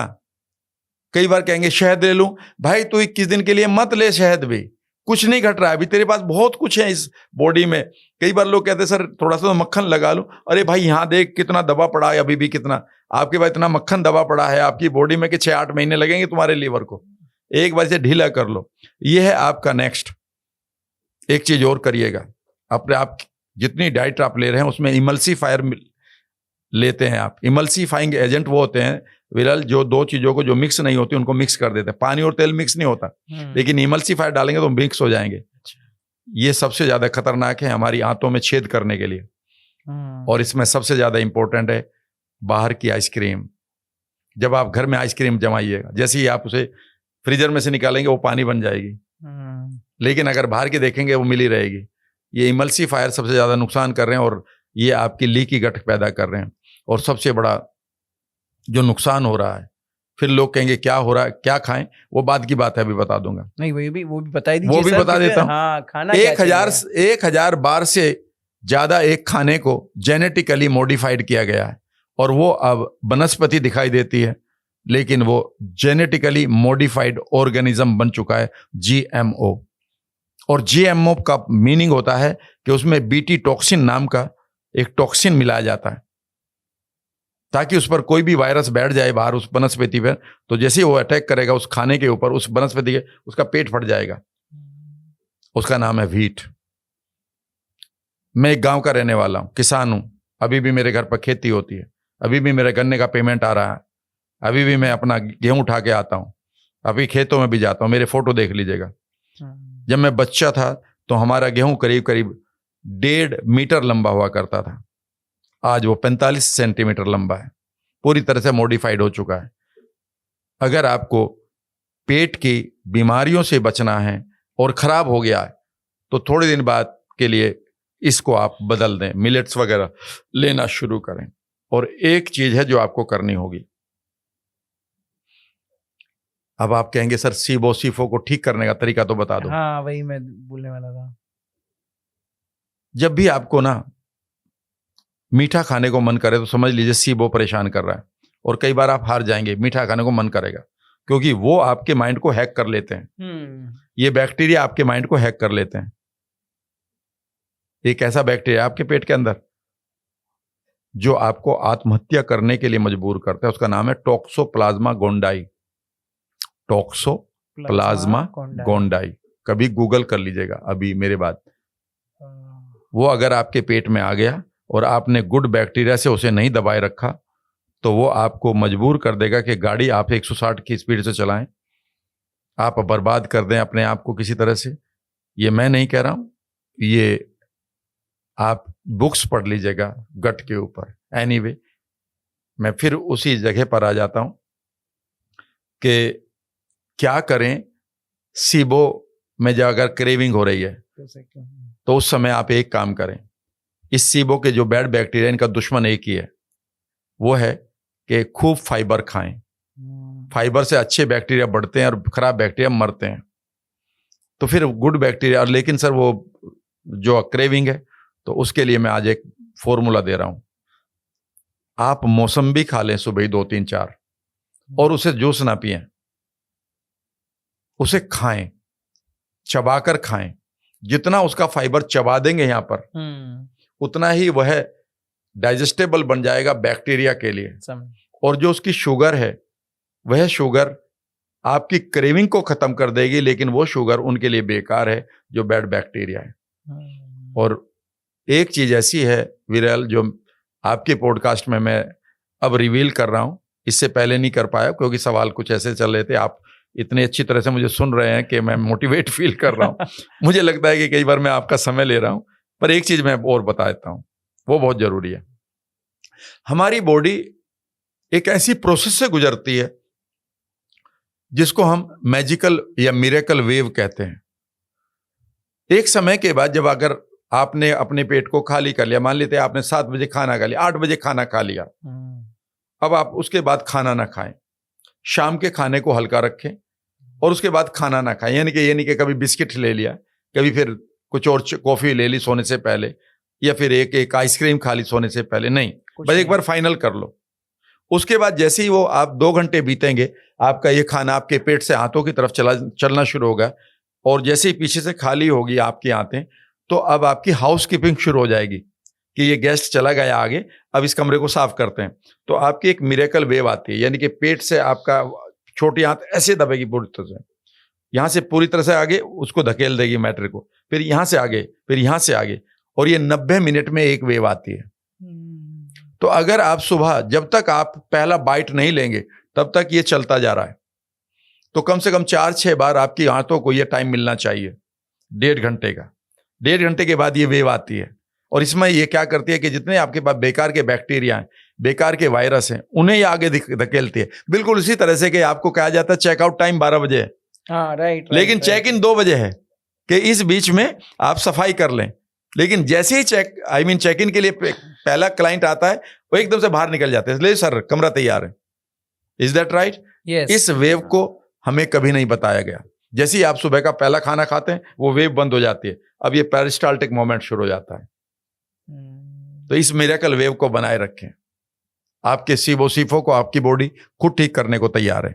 कई बार कहेंगे शहद ले लूं, भाई तू 21 दिन के लिए मत ले शहद भी, कुछ नहीं घट रहा है, अभी तेरे पास बहुत कुछ है इस बॉडी में। कई बार लोग कहते हैं सर थोड़ा सा मक्खन लगा लूं। अरे भाई यहाँ देख कितना दबा पड़ा है, अभी भी कितना आपके पास इतना मक्खन दबा पड़ा है आपकी बॉडी में कि 6-8 महीने लगेंगे तुम्हारे लीवर को। एक बार से ढीला कर लो। यह है आपका नेक्स्ट। एक चीज और करिएगा, अपने आप जितनी डाइट आप ले रहे हैं उसमें इमल्सीफायर लेते हैं आप। इमल्सीफाइंग एजेंट वो होते हैं विरल, जो 2 चीजों को जो मिक्स नहीं होती उनको मिक्स कर देते हैं। पानी और तेल मिक्स नहीं होता, लेकिन इमल्सीफायर डालेंगे तो मिक्स हो जाएंगे। ये सबसे ज्यादा खतरनाक है हमारी आंतों में छेद करने के लिए। और इसमें सबसे ज्यादा इंपॉर्टेंट है बाहर की आइसक्रीम। जब आप घर में आइसक्रीम जमाइएगा, जैसे ही आप उसे फ्रीजर में से निकालेंगे वो पानी बन जाएगी, लेकिन अगर बाहर की देखेंगे वो मिली रहेगी। ये इमल्सीफायर सबसे ज्यादा नुकसान कर रहे हैं, और ये आपकी लीकी गट पैदा कर रहे हैं। और सबसे बड़ा जो नुकसान हो रहा है, फिर लोग कहेंगे क्या हो रहा है, क्या खाएं, वो बाद की बात है, अभी बता दूंगा। नहीं वो भी बता दीजिए। वो भी बता देता हूं। हाँ, खाना 1000 बार से ज्यादा एक खाने को जेनेटिकली मॉडिफाइड किया गया है, और वो अब वनस्पति दिखाई देती है, लेकिन वो जेनेटिकली मॉडिफाइड ऑर्गेनिज्म बन चुका है, GMO। और GMO का मीनिंग होता है कि उसमें बीटी टॉक्सिन नाम का एक टॉक्सिन मिलाया जाता है। ताकि उस पर कोई भी वायरस बैठ जाए बाहर उस वनस्पति पर, तो जैसे ही वो अटैक करेगा उस खाने के ऊपर, उस वनस्पति के, उसका पेट फट जाएगा। उसका नाम है व्हीट। मैं एक गांव का रहने वाला हूं, किसान हूं, अभी भी मेरे घर पर खेती होती है, अभी भी मेरे गन्ने का पेमेंट आ रहा है, अभी भी मैं अपना गेहूं उठा के आता हूं, अभी खेतों में भी जाता हूं, मेरे फोटो देख लीजिएगा। जब मैं बच्चा था तो हमारा गेहूं करीब करीब 1.5 मीटर लंबा हुआ करता था, आज वो 45 सेंटीमीटर लंबा है, पूरी तरह से मॉडिफाइड हो चुका है। अगर आपको पेट की बीमारियों से बचना है और खराब हो गया है तो थोड़े दिन बाद के लिए इसको आप बदल दें, मिलेट्स वगैरह लेना शुरू करें। और एक चीज है जो आपको करनी होगी। अब आप कहेंगे सर सीबो सीफो को ठीक करने का तरीका तो बता दो। हाँ, वही मैं बोलने वाला था। जब भी आपको ना मीठा खाने को मन करे तो समझ लीजिए सीबो परेशान कर रहा है, और कई बार आप हार जाएंगे, मीठा खाने को मन करेगा, क्योंकि वो आपके माइंड को हैक कर लेते हैं। ये बैक्टीरिया आपके माइंड को हैक कर लेते हैं। एक ऐसा बैक्टीरिया आपके पेट के अंदर जो आपको आत्महत्या करने के लिए मजबूर करता है, उसका नाम है टॉक्सोप्लाज्मा गोंडाई। टॉक्सोप्लाज्मा गोंडाई, कभी गूगल कर लीजिएगा अभी मेरे बाद। वो अगर आपके पेट में आ गया और आपने गुड बैक्टीरिया से उसे नहीं दबाए रखा तो वो आपको मजबूर कर देगा कि गाड़ी आप 160 की स्पीड से चलाएं, आप बर्बाद कर दें अपने आप को किसी तरह से। ये मैं नहीं कह रहा हूं, ये आप बुक्स पढ़ लीजिएगा गट के ऊपर। एनीवे, मैं फिर उसी जगह पर आ जाता हूं कि क्या करें। सीबो में जब अगर क्रेविंग हो रही है तो उस समय आप एक काम करें। इस सीबो के जो बैड बैक्टीरिया, इनका दुश्मन एक ही है, वो है कि खूब फाइबर खाएं। फाइबर से अच्छे बैक्टीरिया बढ़ते हैं और खराब बैक्टीरिया मरते हैं। तो फिर गुड बैक्टीरिया, और लेकिन सर वो जो क्रेविंग है, तो उसके लिए मैं आज एक फॉर्मूला दे रहा हूं। आप मौसम्बी खा लें सुबह ही 2, 3, 4, और उसे जूस ना पिएं, उसे खाएं, चबाकर खाएं। जितना उसका फाइबर चबा देंगे यहां पर, उतना ही वह डाइजेस्टेबल बन जाएगा बैक्टीरिया के लिए। और जो उसकी शुगर है, वह शुगर आपकी क्रेविंग को खत्म कर देगी, लेकिन वो शुगर उनके लिए बेकार है जो बैड बैक्टीरिया है। और एक चीज ऐसी है विरल, जो आपके पॉडकास्ट में मैं अब रिवील कर रहा हूं, इससे पहले नहीं कर पाया क्योंकि सवाल कुछ ऐसे चल रहे थे। आप इतने अच्छी तरह से मुझे सुन रहे हैं कि मैं मोटिवेट फील कर रहा हूं। मुझे लगता है कि कई बार मैं आपका समय ले रहा हूं, पर एक चीज मैं और बता देता हूं, वो बहुत जरूरी है। हमारी बॉडी एक ऐसी प्रोसेस से गुजरती है जिसको हम मैजिकल या मिरेकल वेव कहते हैं। एक समय के बाद जब अगर आपने अपने पेट को खाली कर लिया, मान लेते हैं आपने 7 बजे खाना खा लिया, 8 बजे खाना खा लिया, अब आप उसके बाद खाना ना खाएं, शाम के खाने को हल्का रखें और उसके बाद खाना ना खाएं। यानी कि ये नहीं कि कभी बिस्किट ले लिया, कभी फिर कुछ और कॉफी ले ली सोने से पहले, या फिर एक आइसक्रीम खा ली सोने से पहले, नहीं, बस एक बार फाइनल कर लो। उसके बाद जैसे ही वो आप 2 घंटे बीतेंगे, आपका ये खाना आपके पेट से आंतों की तरफ चलना शुरू होगा, और जैसे ही पीछे से खाली होगी आपकी आंतें, तो अब आपकी हाउस कीपिंग शुरू हो जाएगी कि ये गेस्ट चला गया आगे, अब इस कमरे को साफ करते हैं। तो आपकी एक मिरेकल वेव आती है, यानी कि पेट से आपका छोटी आंत ऐसे दबेगी पूरी तरह से, यहां से पूरी तरह से आगे उसको धकेल देगी मैटर को, फिर यहां से आगे, फिर यहां से आगे, और ये 90 मिनट में एक वेव आती है। तो अगर आप सुबह, जब तक आप पहला बाइट नहीं लेंगे तब तक ये चलता जा रहा है, तो कम से कम 4-6 बार आपकी आंतों को ये टाइम मिलना चाहिए, 1.5 घंटे का। 1.5 घंटे के बाद ये वेव आती है, और इसमें ये क्या करती है कि जितने आपके पास बेकार के बैक्टीरिया हैं, बेकार के वायरस हैं, उन्हें ये आगे धकेलती है। बिल्कुल इसी तरह से कि आपको कहा जाता है चेकआउट टाइम 12 बजे है, राइट, लेकिन चेक इन 2 बजे है, कि इस बीच में आप सफाई कर लें। लेकिन जैसे ही चेक इन के लिए पहला क्लाइंट आता है, वो एकदम से बाहर निकल जाते हैं, इसलिए सर कमरा तैयार है। Is that right? इस वेव को हमें कभी नहीं बताया गया। जैसे ही आप सुबह का पहला खाना खाते हैं, वो वेव बंद हो जाती है, अब ये पेरिस्टाल्टिक मोमेंट शुरू हो जाता है। तो इस मिरेकल वेव को बनाए रखें। आपके सीबो को आपकी बॉडी खुद ठीक करने को तैयार है।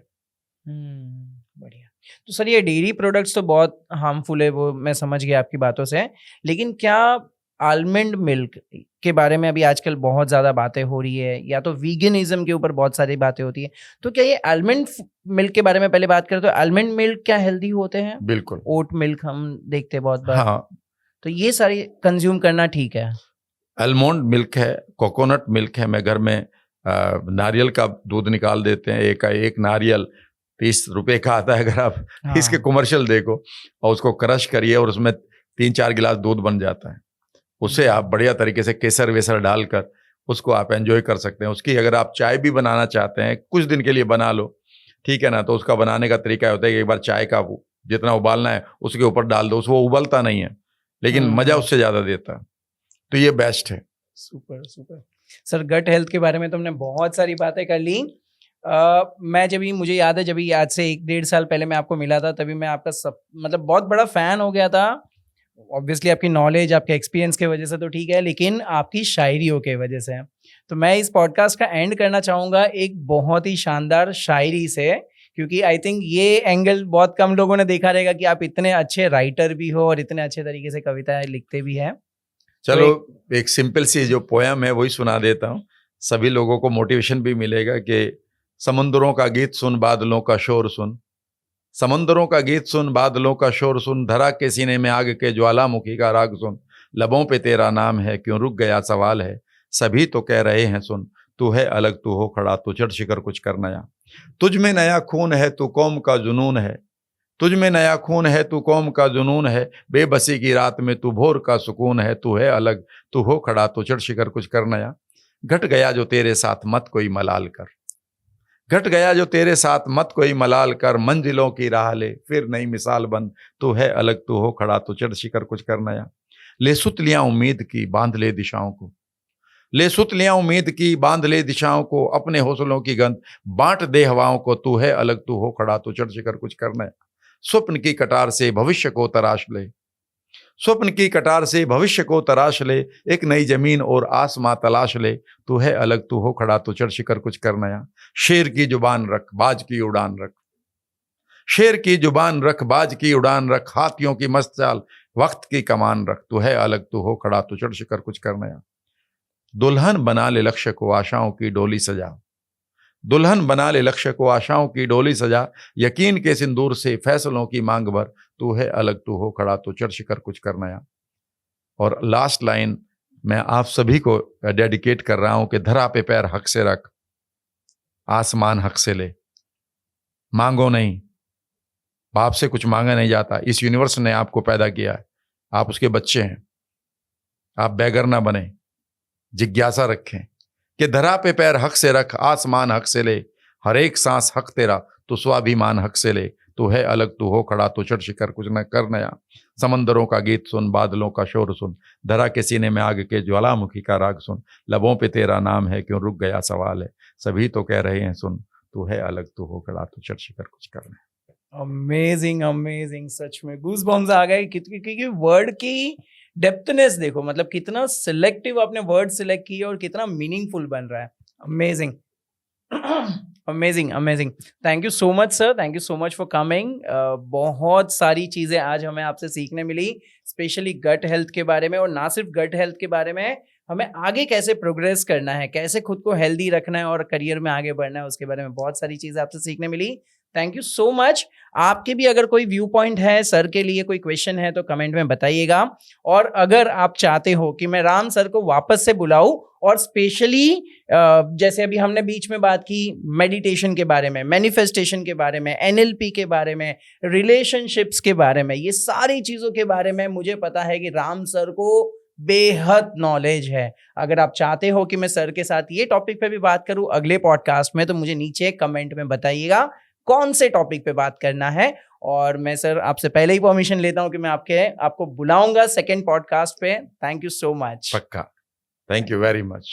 बढ़िया। तो सर ये डेयरी प्रोडक्ट्स तो बहुत हार्मफुल है, वो मैं समझ गया आपकी बातों से, लेकिन क्या आलमंड मिल्क के बारे में अभी आजकल बहुत ज़्यादा बातें हो रही है, या तो वीगनिज्म के ऊपर बहुत सारी बातें होती है, तो क्या ये आलमंड मिल्क के बारे में पहले बात करें तो आलमंड मिल्क क्या हेल्दी होते हैं? बिल्कुल। ओट मिल्क हम देखते हैं बहुत बार, हाँ, तो ये सारी कंज्यूम करना ठीक है? आलमंड मिल्क है, कोकोनट मिल्क है। मैं घर में नारियल का दूध निकाल देते हैं। एक नारियल 30 रुपए का आता है। अगर आप इसके हाँ। कमर्शियल देखो और उसको क्रश करिए और उसमें 3-4 गिलास दूध बन जाता है। उससे आप बढ़िया तरीके से केसर वेसर डालकर उसको आप एंजॉय कर सकते हैं। उसकी अगर आप चाय भी बनाना चाहते हैं, कुछ दिन के लिए बना लो, ठीक है ना, तो उसका बनाने का तरीका होता है कि एक बार चाय का जितना उबालना है उसके ऊपर डाल दो, उसको उबलता नहीं है लेकिन मजा उससे ज्यादा देता है। तो ये बेस्ट है। Super super. Sir gut health के बारे में तो हमने बहुत सारी बातें कर ली। मैं मुझे याद है, जब आज से 1-1.5 साल पहले मैं आपको मिला था, तभी मैं आपका मतलब बहुत बड़ा फैन हो गया था। ऑब्वियसली आपकी नॉलेज, आपके एक्सपीरियंस के वजह से तो ठीक है, लेकिन आपकी शायरियों के वजह से। तो मैं इस पॉडकास्ट का एंड करना चाहूँगा एक बहुत ही शानदार शायरी से, क्योंकि आई थिंक ये एंगल बहुत कम लोगों ने देखा रहेगा कि आप इतने अच्छे राइटर भी हो और इतने अच्छे तरीके से कविताएं लिखते भी हैं। चलो एक सिंपल सी जो पोयम है वही सुना देता हूँ, सभी लोगों को मोटिवेशन भी मिलेगा कि समुंदरों का गीत सुन, बादलों का शोर सुन, समुंदरों का गीत सुन, बादलों का शोर सुन, धरा के सीने में आग के ज्वालामुखी का राग सुन, लबों पे तेरा नाम है क्यों रुक गया सवाल है, सभी तो कह रहे हैं सुन, तू है अलग तू हो खड़ा, तू चढ़ शिखर कुछ कर नया, तुझ में नया खून है तू कौम का जुनून है, तुझ में नया खून है तू कौम का जुनून है, बेबसी की रात में तू भोर का सुकून है, तू है अलग तू हो खड़ा, तू चढ़ शिखर कुछ कर नया, घट गया जो तेरे साथ मत कोई मलाल कर, घट गया जो तेरे साथ मत कोई मलाल कर, मंजिलों की राह ले फिर नई मिसाल बन, तू है अलग तू हो खड़ा, तू चढ़ शिखर कुछ कर नया, ले सुतलियां उम्मीद की बांध ले दिशाओं को, ले सुतलियां उम्मीद की बांध ले दिशाओं को, अपने हौसलों की गंध बांट दे हवाओं को, तू है अलग तू हो खड़ा, तू चढ़ शिखर कुछ कर नया, स्वप्न की कटार से भविष्य को तराश ले, स्वप्न की कटार से भविष्य को तराश ले, एक नई जमीन और आसमां तलाश ले, तू है अलग तू हो खड़ा, तू चढ़ शिखर कुछ कर नया, शेर की जुबान रख बाज की उड़ान रख, शेर की जुबान रख बाज की उड़ान रख, हाथियों की मस्त चाल वक्त की कमान रख, तू है अलग तू हो खड़ा, तू चढ़ शिखर कुछ कर नया, दुल्हन बना ले लक्ष्य को आशाओं की डोली सजा, दुल्हन बना ले लक्ष्य को आशाओं की डोली सजा, यकीन के सिंदूर से फैसलों की मांग भर, तू है अलग तू हो खड़ा, तू चढ़ शिखर कुछ कर नया। और लास्ट लाइन मैं आप सभी को डेडिकेट कर रहा हूं कि धरा पे पैर हक से रख, आसमान हक से ले, मांगो नहीं, बाप से कुछ मांगा नहीं जाता, इस यूनिवर्स ने आपको पैदा किया है, आप उसके बच्चे हैं, आप बेगर ना बने, जिज्ञासा रखें कि धरा पे पैर हक से रख, आसमान हक से ले, हर एक सांस हक तेरा, तो स्वाभिमान हक से ले, तू है अलग तू हो खड़ा, तू चढ़ शिखर कुछ न कर नया, समंदरों का गीत सुन, बादलों का शोर सुन, धरा के सीने में आग के ज्वालामुखी का राग सुन, लबों पे तेरा नाम है क्यों रुक गया सवाल है, सभी तो कह रहे हैं सुन, तू है अलग तू हो खड़ा, तू चढ़ शिखर कुछ कर नया। अमेजिंग अमेजिंग, सच में गूज बम्स आ गए, क्योंकि वर्ड की डेप्थनेस देखो, मतलब कितना सिलेक्टिव आपने वर्ड सिलेक्ट किए और कितना मीनिंगफुल बन रहा है। Amazing amazing amazing, thank you so much sir, thank you so much for coming. बहुत सारी चीज़ें आज हमें आपसे सीखने मिली, स्पेशली गट हेल्थ के बारे में, और ना सिर्फ गट हेल्थ के बारे में, हमें आगे कैसे प्रोग्रेस करना है, कैसे खुद को हेल्दी रखना है और करियर में आगे बढ़ना है, उसके बारे में बहुत सारी चीज़ें आपसे सीखने मिली। Thank you so much. आपके भी अगर कोई व्यू पॉइंट है सर के लिए, कोई क्वेश्चन है, तो कमेंट में बताइएगा। और अगर आप चाहते हो कि मैं राम सर को वापस से बुलाऊं, और स्पेशली जैसे अभी हमने बीच में बात की मेडिटेशन के बारे में, मैनिफेस्टेशन के बारे में, NLP के बारे में, रिलेशनशिप्स के बारे में, ये सारी चीज़ों के बारे में मुझे पता है कि राम सर को बेहद नॉलेज है। अगर आप चाहते हो कि मैं सर के साथ ये टॉपिक पे भी बात करूं अगले पॉडकास्ट में, तो मुझे नीचे कमेंट में बताइएगा कौन से टॉपिक पे बात करना है, और मैं सर आपसे पहले ही परमिशन लेता हूं कि मैं आपको बुलाऊंगा सेकंड पॉडकास्ट पे। Thank you so much. पक्का, थैंक यू वेरी मच।